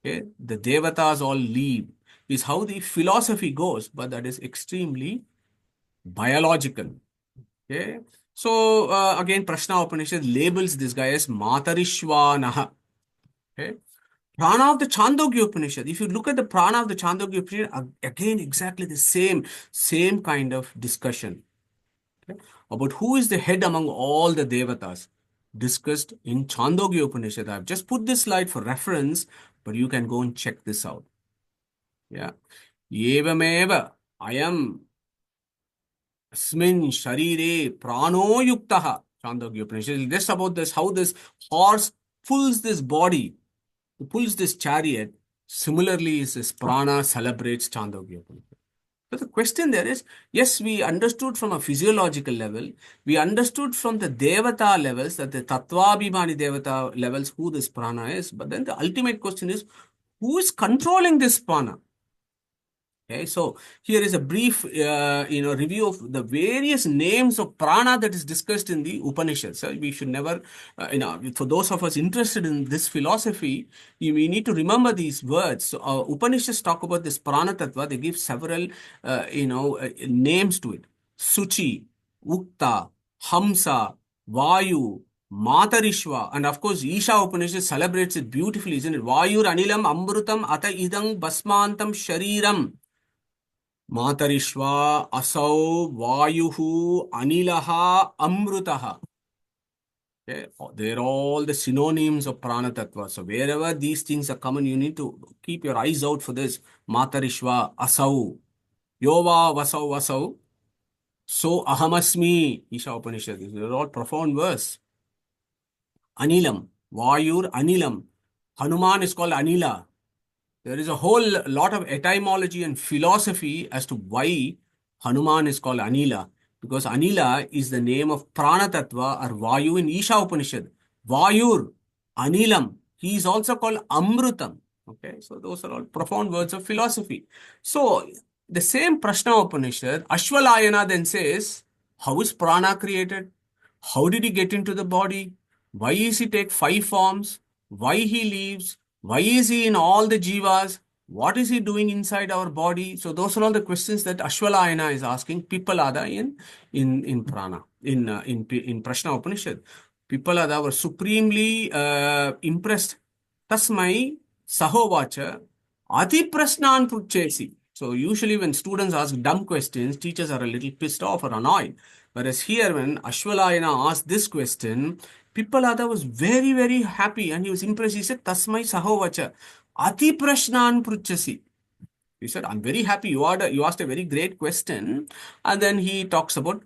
Okay? The devatas all leave. Is how the philosophy goes, but that is extremely biological. Okay? So again, Prashna Upanishad labels this guy as Matarishvanaha. Okay? Prana of the Chandogya Upanishad. If you look at the Prana of the Chandogya Upanishad, again, exactly the same kind of discussion. Okay? About who is the head among all the devatas discussed in Chandogya Upanishad. I've just put this slide for reference, but you can go and check this out. Yeah. Evameva ayam asmin sharire prano yuktaha. Chandogya Upanishad. Just about this, how this horse pulls this body, pulls this chariot. Similarly, is this prana celebrates Chandogya Upanishad. So the question there is, yes, we understood from a physiological level, we understood from the Devata levels, that the Tattvabhimani Devata levels, who this prana is, but then the ultimate question is, who is controlling this prana? Okay, so here is a brief, review of the various names of prana that is discussed in the Upanishads. So we should never, for those of us interested in this philosophy, we need to remember these words. So Upanishads talk about this prana tattva. They give several, names to it: Suchi, Ukta, Hamsa, Vayu, Matarishva, and of course Isha Upanishad celebrates it beautifully, isn't it? Vayur Anilam Amrutam Ata Idang Basmantam Shariram. Matarishva, Asau, Vayuhu, Anilaha, Amrutaha. Okay. They're all the synonyms of Prana Tattva. So wherever these things are common, you need to keep your eyes out for this. Matarishva, Asau, Yova, Vasau. So Ahamasmi, Isha Upanishad. These are all profound verse. Anilam, Vayur, Anilam. Hanuman is called Anila. There is a whole lot of etymology and philosophy as to why Hanuman is called Anila. Because Anila is the name of Prana Tattva or Vayu in Isha Upanishad. Vayur, Anilam. He is also called Amrutam. Okay, so those are all profound words of philosophy. So the same Prashna Upanishad, Ashwalayana then says, how is Prana created? How did he get into the body? Why is he take 5 forms? Why he leaves? Why is he in all the jivas? What is he doing inside our body? So those are all the questions that Ashwalayana is asking Pippalada in Prana, in Prashna Upanishad. Pippalada were supremely impressed. Tasmai sahovacha ati prasnan pruchesi. So usually when students ask dumb questions, teachers are a little pissed off or annoyed. Whereas here, when Ashwalayana asked this question, Pippalada was very, very happy and he was impressed. He said, Tasmai sahovacha, ati prashnan pruchasi. He said, I'm very happy. You asked a very great question. And then he talks about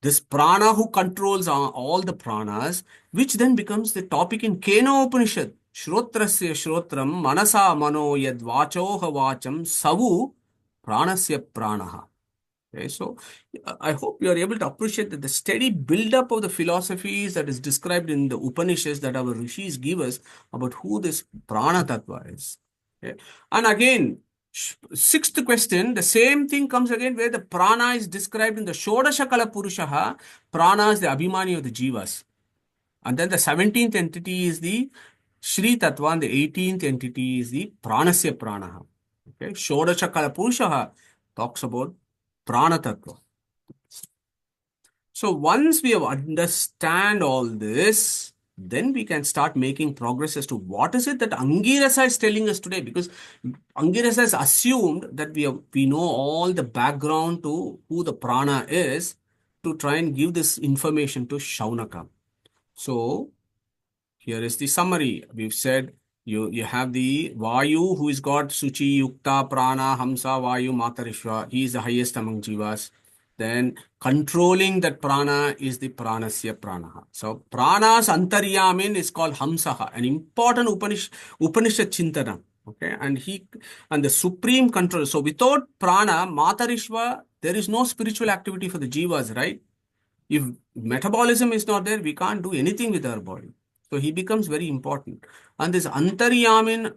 this prana who controls all the pranas, which then becomes the topic in Kena Upanishad. Shrotrasya shrotram manasa mano yad vachoha vacham savu pranasya pranaha. Okay, so I hope you are able to appreciate that the steady build-up of the philosophies that is described in the Upanishads that our rishis give us about who this prana tattva is. Okay. And again, sixth question, the same thing comes again where the prana is described in the Shodashakala Purushaha. Prana is the Abhimani of the Jivas. And then the 17th entity is the Shri Tattva and the 18th entity is the Pranasya Pranaha. Okay, Shodashakala Purushaha talks about Prana Tattva. So once we have understand all this, then we can start making progress as to what is it that Angirasa is telling us today, because Angirasa has assumed that we know all the background to who the prana is to try and give this information to Shuanaka. So here is the summary. We've said you have the Vayu who is got Suchi, Yukta, Prana, Hamsa, Vayu, Matarishwa. He is the highest among Jivas. Then controlling that prana is the pranasya pranaha. So prana's antaryamin is called Hamsaha, an important Upanishad Chintana. Okay, and the supreme control. So without prana, Matarishwa, there is no spiritual activity for the jivas, right? If metabolism is not there, we can't do anything with our body. So he becomes very important. And this antaryamin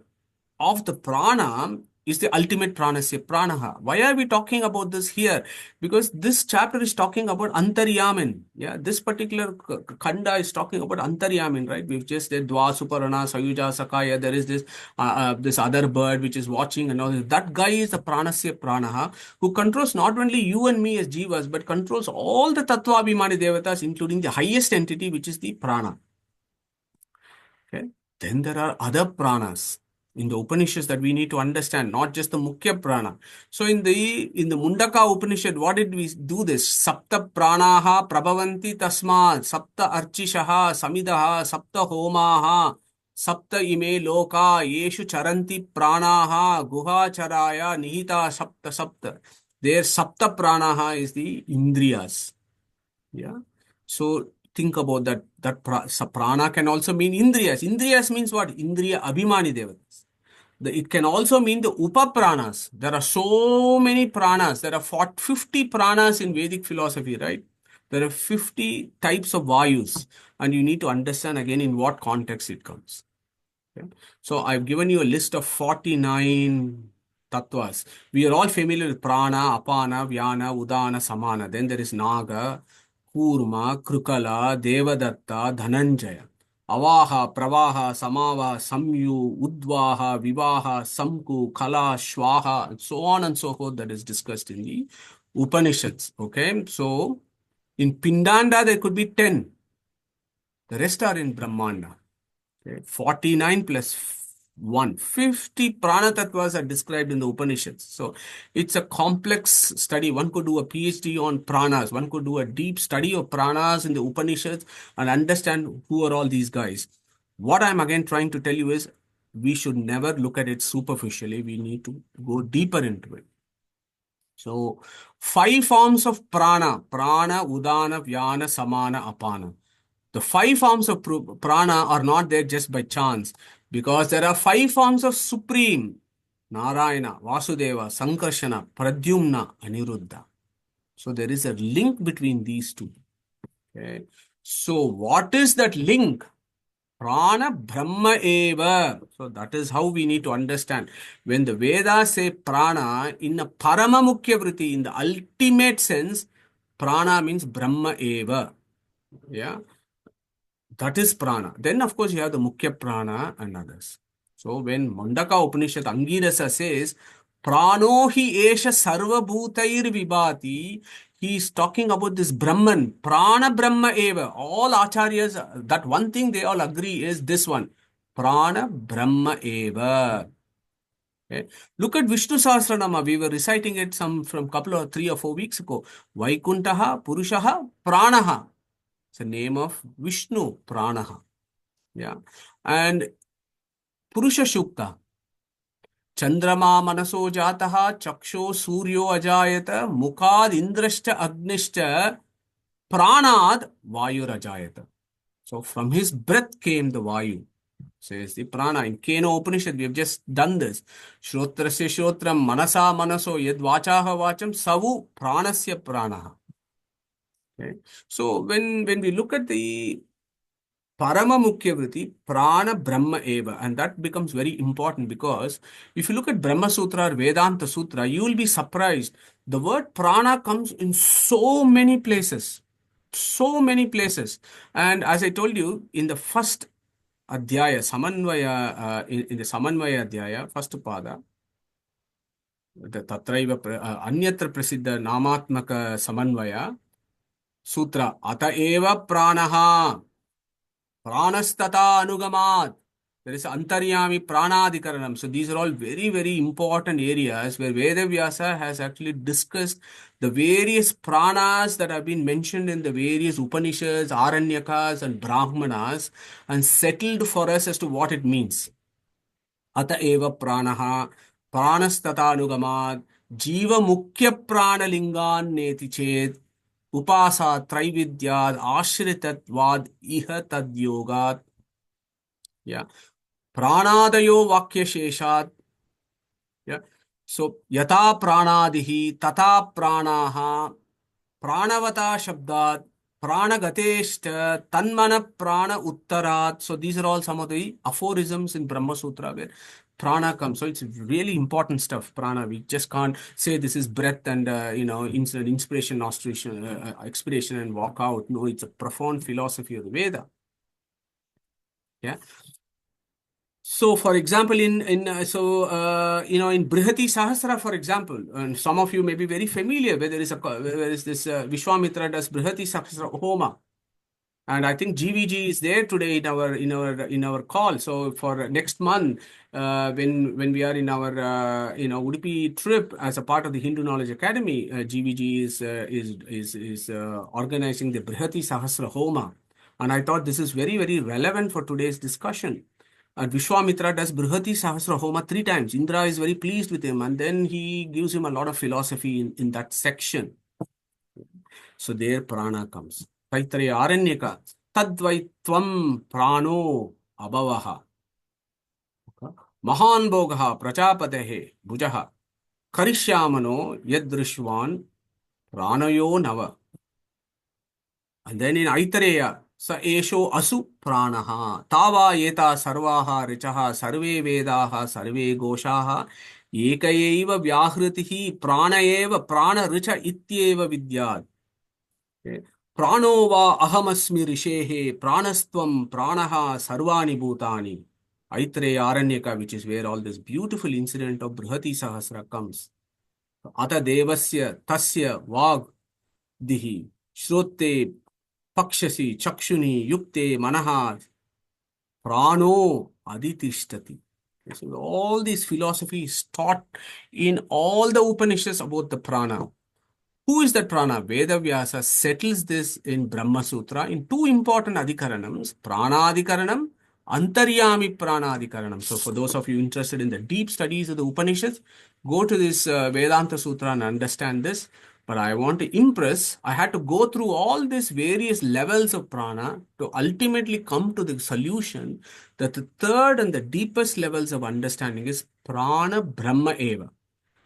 of the prana is the ultimate pranasya pranaha. Why are we talking about this here? Because this chapter is talking about antaryamin. Yeah, this particular khanda is talking about antaryamin, right? We've just said Dwa, Suparana, Sayuja, Sakaya. There is this other bird which is watching and all this. That guy is the pranasya pranaha who controls not only you and me as jivas, but controls all the tattva abhimani devatas, including the highest entity, which is the prana. Okay. Then there are other pranas in the Upanishads that we need to understand, not just the Mukhya prana. So in the Mundaka Upanishad, what did we do this? Sapta pranaha prabhavanti tasmat, sapta archishaha, samidaha, sapta homaha, sapta ime loka, yeshu charanti pranaha, guha charaya, nihita sapta. There sapta pranaha is the Indriyas. Yeah. So think about that. Prana can also mean Indriyas. Indriyas means what? Indriya Abhimani Devatas. It can also mean the Upapranas. There are so many pranas. There are 50 pranas in Vedic philosophy, right? There are 50 types of Vayus. And you need to understand again in what context it comes. Okay? So I've given you a list of 49 tattvas. We are all familiar with prana, apana, vyana, udana, samana. Then there is naga, Kurma, Krukala, Devadatta, Dhananjaya. Avaha, Pravaha, Samava, Samyu, Udvaha, Vivaha, Samku, Kala, Shwaha, and so on and so forth that is discussed in the Upanishads. Okay, so in Pindanda there could be 10. The rest are in Brahmanda. Okay, 49 plus 1. 50 prana tattvas are described in the Upanishads. So it's a complex study. One could do a PhD on pranas. One could do a deep study of pranas in the Upanishads and understand who are all these guys. What I'm again trying to tell you is we should never look at it superficially. We need to go deeper into it. So 5 forms of prana: prana, udana, vyana, samana, apana. The 5 forms of prana are not there just by chance, because there are 5 forms of Supreme: Narayana, Vasudeva, Sankarshana, Pradyumna, Aniruddha. So there is a link between these two. Okay. So what is that link? Prana Brahma Eva. So that is how we need to understand. When the Vedas say prana in a Parama Mukhya Vritti, in the ultimate sense, prana means Brahma Eva. Yeah. That is prana. Then, of course, you have the Mukhya prana and others. So, when Mundaka Upanishad Angirasa says, Prano hi esha sarva bhutair vibhati, he is talking about this Brahman, Prana Brahma eva. All acharyas, that one thing they all agree is this one, Prana Brahma eva. Okay. Look at Vishnu Sahasranama. We were reciting it from couple of 3 or 4 weeks ago. Vaikuntaha, Purushaha, Pranaha. It's the name of Vishnu, Pranaha. Yeah. And Purusha Shukta. Chandrama Manaso Jataha, Chaksho Suryo Ajayata, Mukad Indrashta Agnishta, Pranad Vayu Rajayata. So from his breath came the Vayu. Says the prana in Keno Upanishad. We have just done this. Shrotrasya Shrotram Manasa Manaso Yad Vachaha Vacham Savu Pranasya Pranaha. Okay. So when we look at the Parama Mukhya Vritti, Prana Brahma Eva, and that becomes very important because if you look at Brahma Sutra or Vedanta Sutra, you will be surprised. The word prana comes in so many places. So many places. And as I told you, in the first Adhyaya, Samanvaya, in the Samanvaya Adhyaya, first pada, the Tatraiva, Anyatra Prasiddha Namatmaka Samanvaya, Sutra, Ata Eva Pranaha, Pranastata Anugamat. There is Antaryami Pranadikaranam. So these are all very, very important areas where Vedavyasa has actually discussed the various pranas that have been mentioned in the various Upanishads, Aranyakas, and Brahmanas and settled for us as to what it means. Ata eva pranaha pranastatanugamad jiva mukhya pranalingan neti ched upasa traividyad ashritatvad iha tad yogat. Yeah. Pranadayo vakya sheshat. Yeah. So yata pranadihi tata pranaha pranavata shabdat pranagateshta tanmana prana uttarat. So these are all some of the aphorisms in Brahma Sutra where prana comes. So it's really important stuff. Prana. We just can't say this is breath and inspiration, expiration, and walk out. No, it's a profound philosophy of the Veda. Yeah. So, for example, in Brihati Sahasra, for example, and some of you may be very familiar where there is this Vishwamitra does Brihati Sahasra Homa, and I think GVG is there today in our call. So for next month, when we are in our Udupi trip as a part of the Hindu Knowledge Academy, GVG is organizing the Brihati Sahasra Homa, and I thought this is very, very relevant for today's discussion. And Vishwamitra does Brihati Sahasra Homa 3 times. Indra is very pleased with him, and then he gives him a lot of philosophy in that section. So there prana comes. Taittariya Aranyaka Tadvaitvam Prano Abhavaha Mahan Bhogaha Prajapatehe Bhujaha Karishyamano Yadrishwan Pranayo Nava. And then in Aitareya Sa Esho Asu Pranaha Tava Yeta Sarvaha Richaha Sarve Vedaha Sarve Goshaha Ekayeva Vyahritihi Pranaeva Prana Richa Ityeva Vidyad. Prano va ahamasmi rishehe pranastvam pranaha sarvani bhutani. Aitreya Aranyaka, which is where all this beautiful incident of Brihati Sahasra comes. Ata devasya tasya vag dihi shrote pakshasi chakshuni yukte manaha prano aditishtati. So all these philosophies taught in all the Upanishads about the prana. Who is that prana? Vedavyasa settles this in Brahma Sutra in 2 important adhikaranams, Pranadhikaranam, Antaryami Pranadhikaranam. So for those of you interested in the deep studies of the Upanishads, go to this Vedanta Sutra and understand this. But I want to impress, I had to go through all these various levels of prana to ultimately come to the solution that the third and the deepest levels of understanding is Prana Brahma Eva.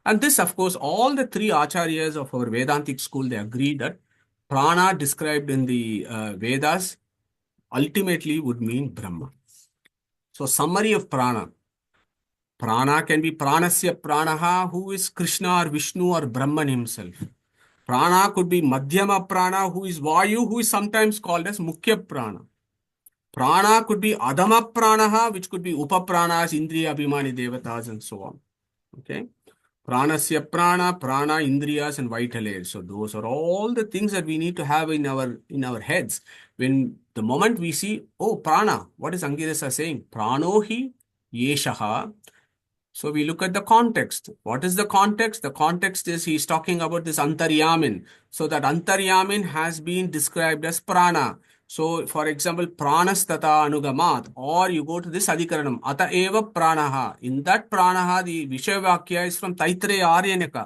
And this, of course, all the 3 acharyas of our Vedantic school, they agree that prana described in the Vedas ultimately would mean Brahma. So, summary of prana. Prana can be pranasya pranaha, who is Krishna or Vishnu or Brahman himself. Prana could be madhyama prana, who is Vayu, who is sometimes called as mukhya prana. Prana could be adama pranaha, which could be upapranas, indriya, abhimani, devatas, and so on. Okay. Pranasya prana, prana, indriyas, and vital airs. So those are all the things that we need to have in our heads. When the moment we see, oh, prana, what is Angirasa saying? Pranohi yeshaha So we look at the context. What is the context? The context is he's talking about this Antaryamin. So that Antaryamin has been described as prana. So for example, pranas tata anugamat, or you go to this adhikaranam, ata eva pranaha. In that pranaha, the Vishayavakya is from Taittreya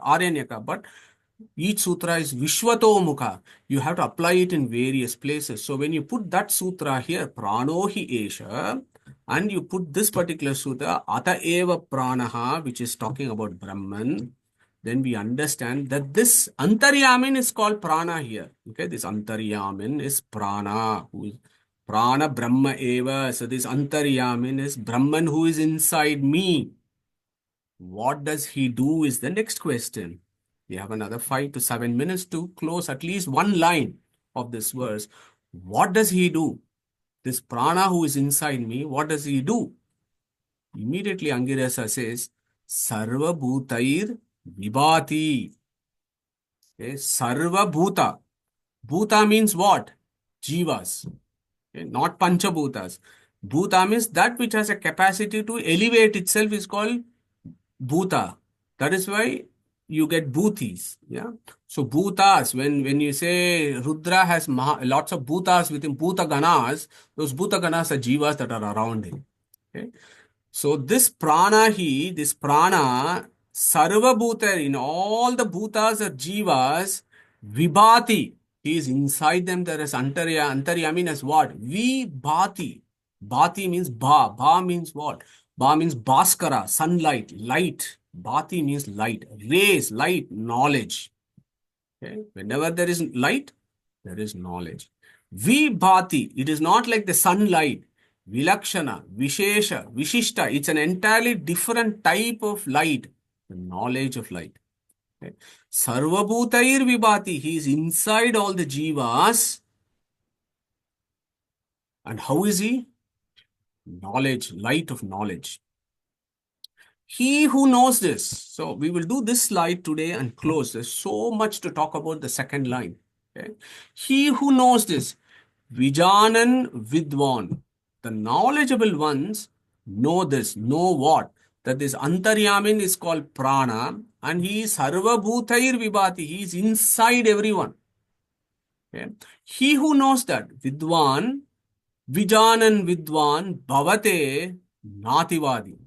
Aryanyaka, but each sutra is Vishwato Mukha. You have to apply it in various places. So when you put that sutra here, Pranohi Esha, and you put this particular sutra, Ata Eva Pranaha, which is talking about Brahman, then we understand that this Antaryamin is called Prana here. Okay, this Antaryamin is Prana, who is Prana Brahma Eva. So this Antaryamin is Brahman who is inside me. What does he do is the next question. We have another 5 to 7 minutes to close at least one line of this verse. What does he do? This prana who is inside me, what does he do? Immediately Angirasa says, Sarva Bhutair Vibhati. Okay, Sarva Bhuta. Bhuta means what? Jivas. Okay, not Panchabhutas. Bhuta means that which has a capacity to elevate itself is called Bhuta. That is why you get Bhutis. Yeah. So Bhutas, when you say Rudra has lots of Bhutas within Bhuta Ganas, those Bhuta Ganas are Jivas that are around him. Okay. So this prana, Sarva Bhuta, in all the Bhutas or Jivas, Vibhati, he is inside them. There is Antaryami as what? Vibhati. Bhati means Ba. Ba means what? Ba means Bhaskara, sunlight, light. Bhati means light, rays, light, knowledge. Okay? Whenever there is light, there is knowledge. Vibhati, it is not like the sunlight. Vilakshana, Vishesha, Vishishta, it's an entirely different type of light, the knowledge of light. Okay? Sarvabhutair Vibhati, he is inside all the jivas. And how is he? Knowledge, light of knowledge. He who knows this. So we will do this slide today and close. There's so much to talk about the second line. Okay? He who knows this. Vijanan Vidwan. The knowledgeable ones know this. Know what? That this Antaryamin is called Prana and he is Sarva Bhutair Vibhati. He is inside everyone. Okay? He who knows that. Vidwan. Vijanan Vidwan Bhavate Nativadi.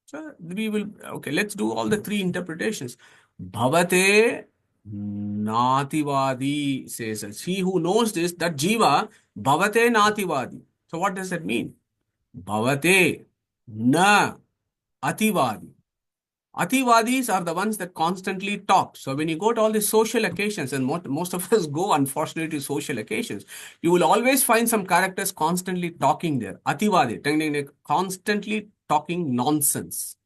So we will, okay, let's do all the three interpretations. Bhavate Nativadi says, as he who knows this, that Jiva, Bhavate Nativadi. So what does that mean? Bhavate Na Ativadi. Ativadis are the ones that constantly talk. So when you go to all the social occasions, and most of us go, unfortunately, to social occasions, you will always find some characters constantly talking there. Ativadi, constantly talking nonsense.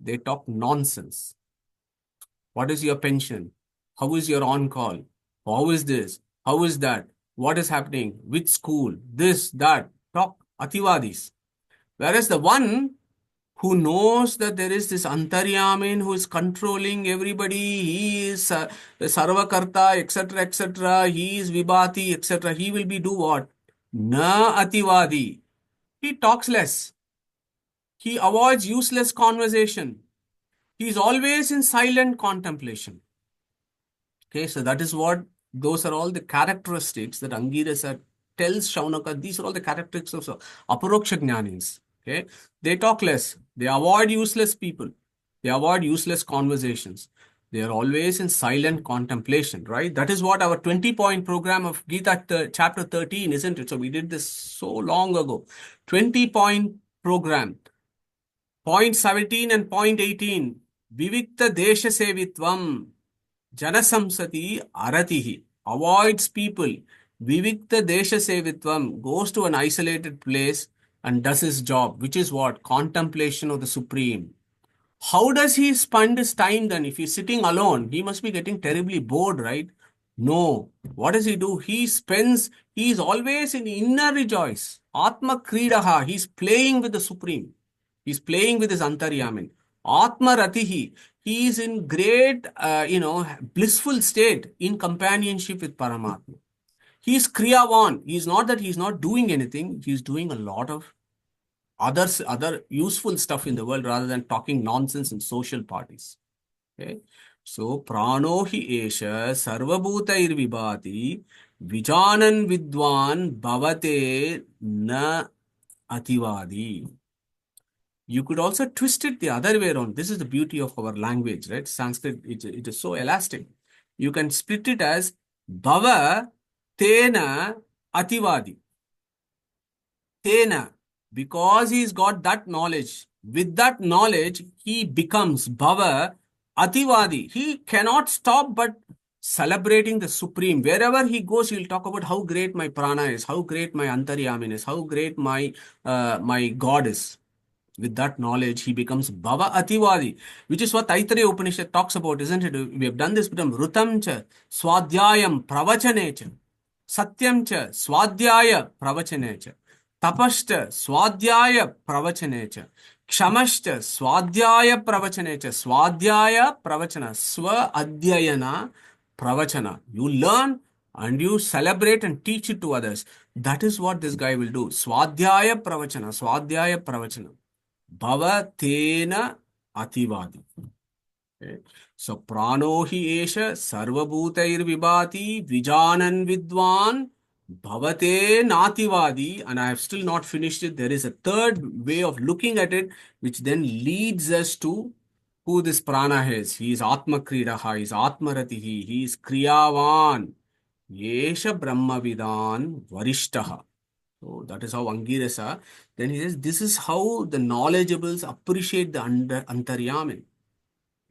They talk nonsense. What is your pension? How is your on-call? How is this? How is that? What is happening? Which school? This, that. Talk Ativadis. Whereas the one who knows that there is this Antaryamin who is controlling everybody, he is the Sarvakarta, etc., etc., he is Vibhati, etc., he will be do what? Na Ativadi. He talks less. He avoids useless conversation. He is always in silent contemplation. Okay, so that is what, those are all the characteristics that Angirasa tells Shuanaka. These are all the characteristics of Aparoksha Jnanis. Okay, they talk less. They avoid useless people. They avoid useless conversations. They are always in silent contemplation, right? That is what our 20-point program of Gita chapter 13, isn't it? So we did this so long ago. 20-point program. Point 17 and point 18. Vivikta Desha Sevitvam. Janasamsati Aratihi. Avoids people. Vivikta Desha Sevitvam. Goes to an isolated place and does his job, which is what? Contemplation of the Supreme. How does he spend his time then? If he's sitting alone, he must be getting terribly bored, right? No. What does he do? He is always in inner rejoice. Atma Kridaha. He's playing with the Supreme. He's playing with his Antaryamin. Atma Ratihi. He is in great, blissful state in companionship with Paramatma. He is Kriyavan. He is not that he is not doing anything. He is doing a lot of other useful stuff in the world rather than talking nonsense in social parties. Okay. So prano hi esha sarvabhutair vibhati vijanan vidwan bhavate na ativadi. You could also twist it the other way around. This is the beauty of our language, right? Sanskrit, it is so elastic. You can split it as bhava tena ativadi. Tena, because he's got that knowledge. With that knowledge, he becomes bhava ativadi. He cannot stop but celebrating the supreme. Wherever he goes, he'll talk about how great my prana is, how great my antaryamin is, how great my God is. With that knowledge, he becomes Bhava Ativadi, which is what Taittiriya Upanishad talks about, isn't it? We have done this with them. Rutam cha swadhyayam pravachane cha satyam cha swadhyaya pravachane cha tapashcha swadhyaya pravachane cha kshamashcha swadhyaya pravachane cha swadhyaya pravachana swa adhyayana pravachana. You learn and you celebrate and teach it to others. That is what this guy will do. Swadhyaya pravachana, swadhyaya pravachana. Bhavatena ativadi. Okay. So prano hi esha sarvabhutair vibhati vijanan vidwan bhavate nativadi. And I have still not finished it. There is a third way of looking at it, which then leads us to who this prana is. He is Atma Kridaha, he is Atma Ratihi, he is Kriyavan. Yesha Brahmavidan Varishtaha. So that is how Angirasa. Then he says, this is how the knowledgeables appreciate the Antaryamin.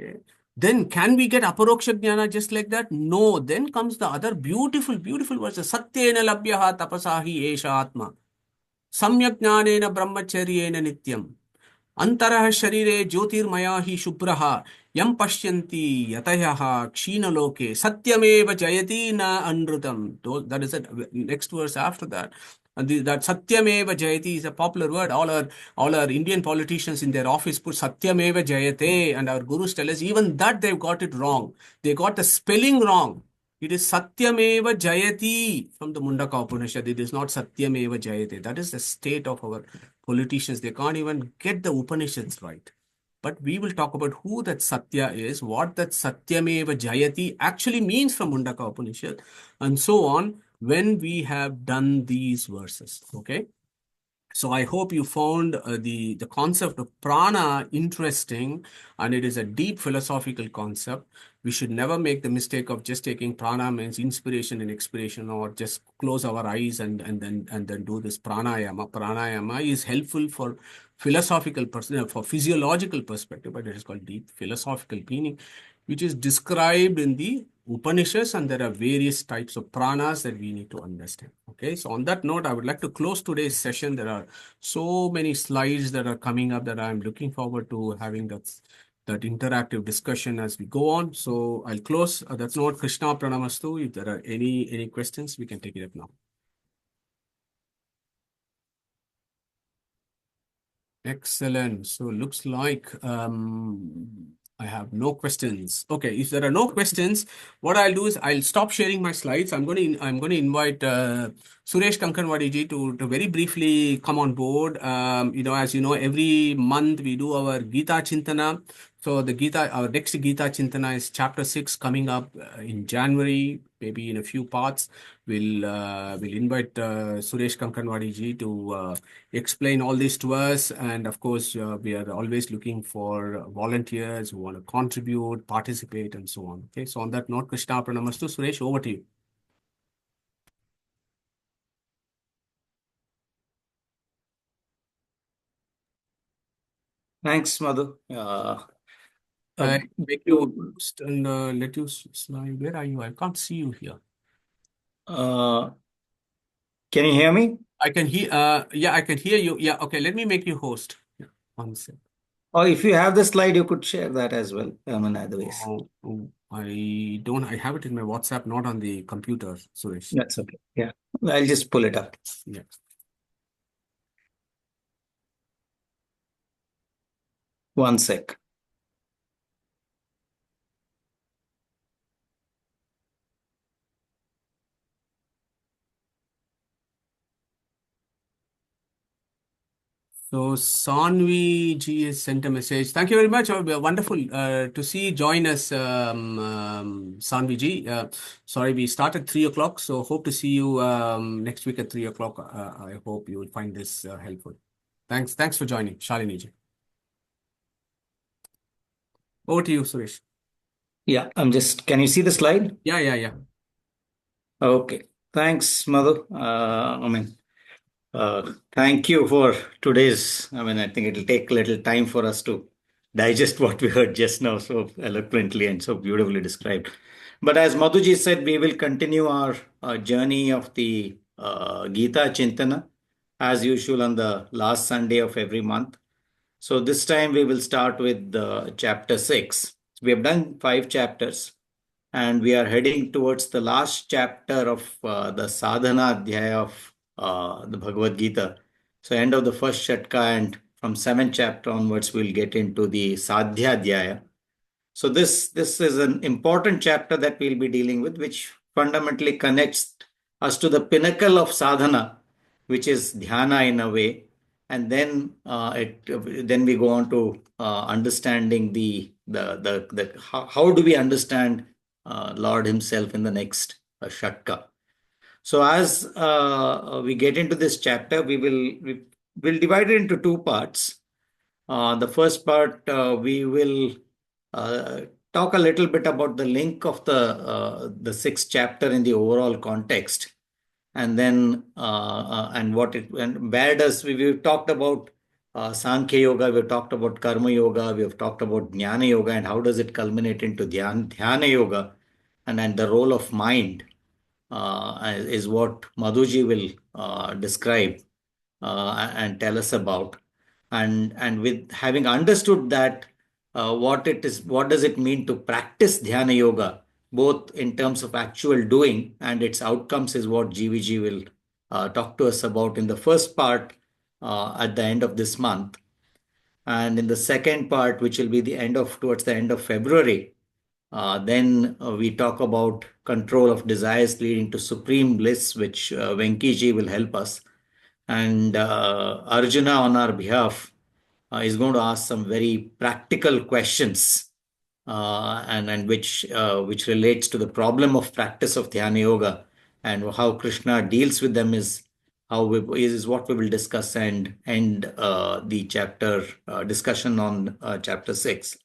Okay. Then can we get Aparoksha Jnana just like that? No. Then comes the other beautiful, beautiful verses. Satyena labhyaha tapasahi esha atma. Samyak jnanena brahmacharyena nityam. Antarah sharire jyotirmaya hi shubhraha yam pashyanti yatayaha kshinaloke satyameva jayati na anrutam. That is the next verse after that. And that satyameva jayati is a popular word. All our Indian politicians in their office put satyameva jayate, and our gurus tell us even that they've got it wrong. They got the spelling wrong. It is satyameva jayati from the Mundaka Upanishad. It is not satyameva jayate. That is the state of our politicians. They can't even get the Upanishads right. But we will talk about who that Satya is, what that Satyameva Jayati actually means from Mundaka Upanishad, and so on when we have done these verses. Okay. So I hope you found the concept of prana interesting, and it is a deep philosophical concept. We should never make the mistake of just taking prana means inspiration and expiration, or just close our eyes and then do this pranayama. Pranayama is helpful for philosophical for physiological perspective, but it is called deep philosophical meaning, which is described in the Upanishads, and there are various types of pranas that we need to understand. Okay, so on that note, I would like to close today's session. There are so many slides that are coming up that I'm looking forward to having that interactive discussion as we go on. So I'll close. That's not Krishna Pranamastu. If there are any questions, we can take it up now. Excellent. So looks like I have no questions. Okay, if there are no questions, what I'll do is I'll stop sharing my slides. I'm going to invite Suresh Kankanwadi ji to very briefly come on board. As you know, every month we do our Gita Chintana. So our next Gita Chintana is chapter 6 coming up in January, maybe in a few parts. We'll invite Suresh Kankanwadi ji to explain all this to us. And of course, we are always looking for volunteers who want to contribute, participate, and so on. Okay, so on that note, Krishna Pranamastu. Suresh, over to you. Thanks, Madhu. I make you host and let you slide. Where are you? I can't see you here. Can you hear me? I can hear. Yeah, I can hear you. Yeah. Okay. Let me make you host. Yeah, one second. Or if you have the slide, you could share that as well. Otherwise. I don't. I have it in my WhatsApp, not on the computer, Suresh. That's okay. Yeah. I'll just pull it up. Yeah. One sec. So Sanvi ji has sent a message. Thank you very much. Wonderful to see you join us, Sanvi ji. Sorry, we start at 3 o'clock, so hope to see you next week at 3 o'clock. I hope you will find this helpful. Thanks for joining, Shalini ji. Over to you, Suresh. Yeah, can you see the slide? Yeah. Okay. Thanks, Madhu. Thank you for today's. I think it'll take a little time for us to digest what we heard just now so eloquently and so beautifully described. But as Madhuji said, we will continue our journey of the Gita Chintana as usual on the last Sunday of every month. So this time we will start with chapter 6. We have done 5 chapters and we are heading towards the last chapter of the Sadhana Adhyaya of the Bhagavad Gita. So end of the first Shatka, and from 7th chapter onwards we'll get into the Sadhya Adhyaya. So this is an important chapter that we'll be dealing with, which fundamentally connects us to the pinnacle of sadhana, which is dhyana in a way. And then then we go on to understanding how do we understand Lord Himself in the next Shatka. So as we get into this chapter, we'll divide it into 2 parts. The first part, we will talk a little bit about the link of the 6th chapter in the overall context, and then and where does we've talked about Sankhya Yoga, we've talked about Karma Yoga, we've talked about Jnana Yoga, and how does it culminate into Dhyana Yoga, and then the role of mind is what Madhuji will describe and tell us about. And with having understood that, what does it mean to practice Dhyana Yoga, both in terms of actual doing and its outcomes, is what GVG will talk to us about in the first part at the end of this month. And in the second part, which will be towards the end of February, then we talk about control of desires leading to supreme bliss, which Venkiji will help us. And Arjuna, on our behalf, is going to ask some very practical questions, and which relates to the problem of practice of Dhyana Yoga, and how Krishna deals with them is what we will discuss and end the chapter discussion on chapter 6.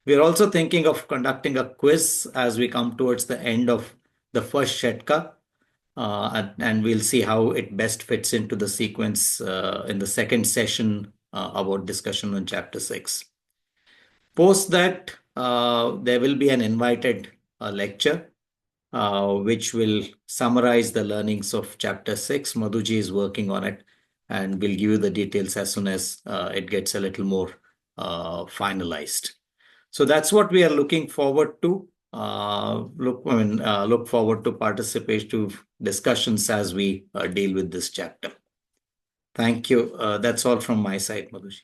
We are also thinking of conducting a quiz as we come towards the end of the first Shatka. And we'll see how it best fits into the sequence in the second session about discussion on chapter 6. Post that, there will be an invited lecture which will summarize the learnings of chapter 6. Madhuji is working on it, and we'll give you the details as soon as it gets a little more finalized. So that's what we are looking forward to. Look forward to participation to discussions as we deal with this chapter. Thank you. That's all from my side, Madhuji.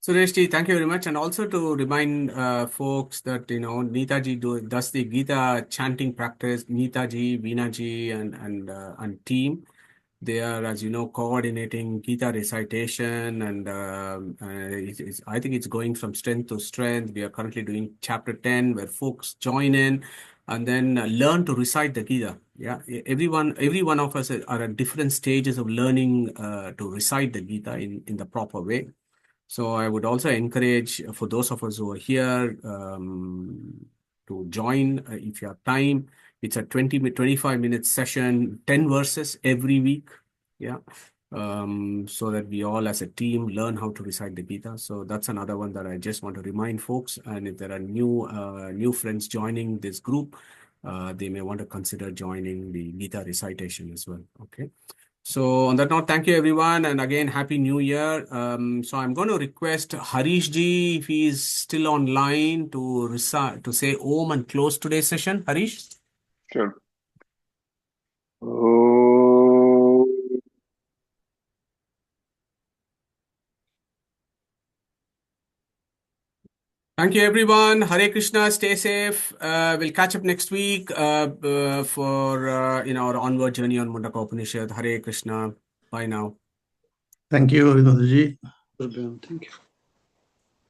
Sureshji, thank you very much. And also to remind folks that, Neetaji does the Gita chanting practice. Neetaji, Veenaji, and team. They are, as you know, coordinating Gita recitation, and I think it's going from strength to strength. We are currently doing chapter 10, where folks join in and then learn to recite the Gita. Yeah, every one of us are at different stages of learning to recite the Gita in the proper way. So I would also encourage for those of us who are here to join if you have time. It's a 25-minute session, 10 verses every week. Yeah. So that we all as a team learn how to recite the Gita. So that's another one that I just want to remind folks. And if there are new friends joining this group, they may want to consider joining the Gita recitation as well. Okay. So on that note, thank you everyone, and again, Happy New Year. So I'm going to request Harish ji, if he is still online, to say Om and close today's session. Harish? Sure. Oh. Thank you everyone. Hare Krishna, stay safe. We'll catch up next week for our onward journey on Mundaka Upanishad. Hare Krishna. Bye now. Thank you, Madhuji. Thank you.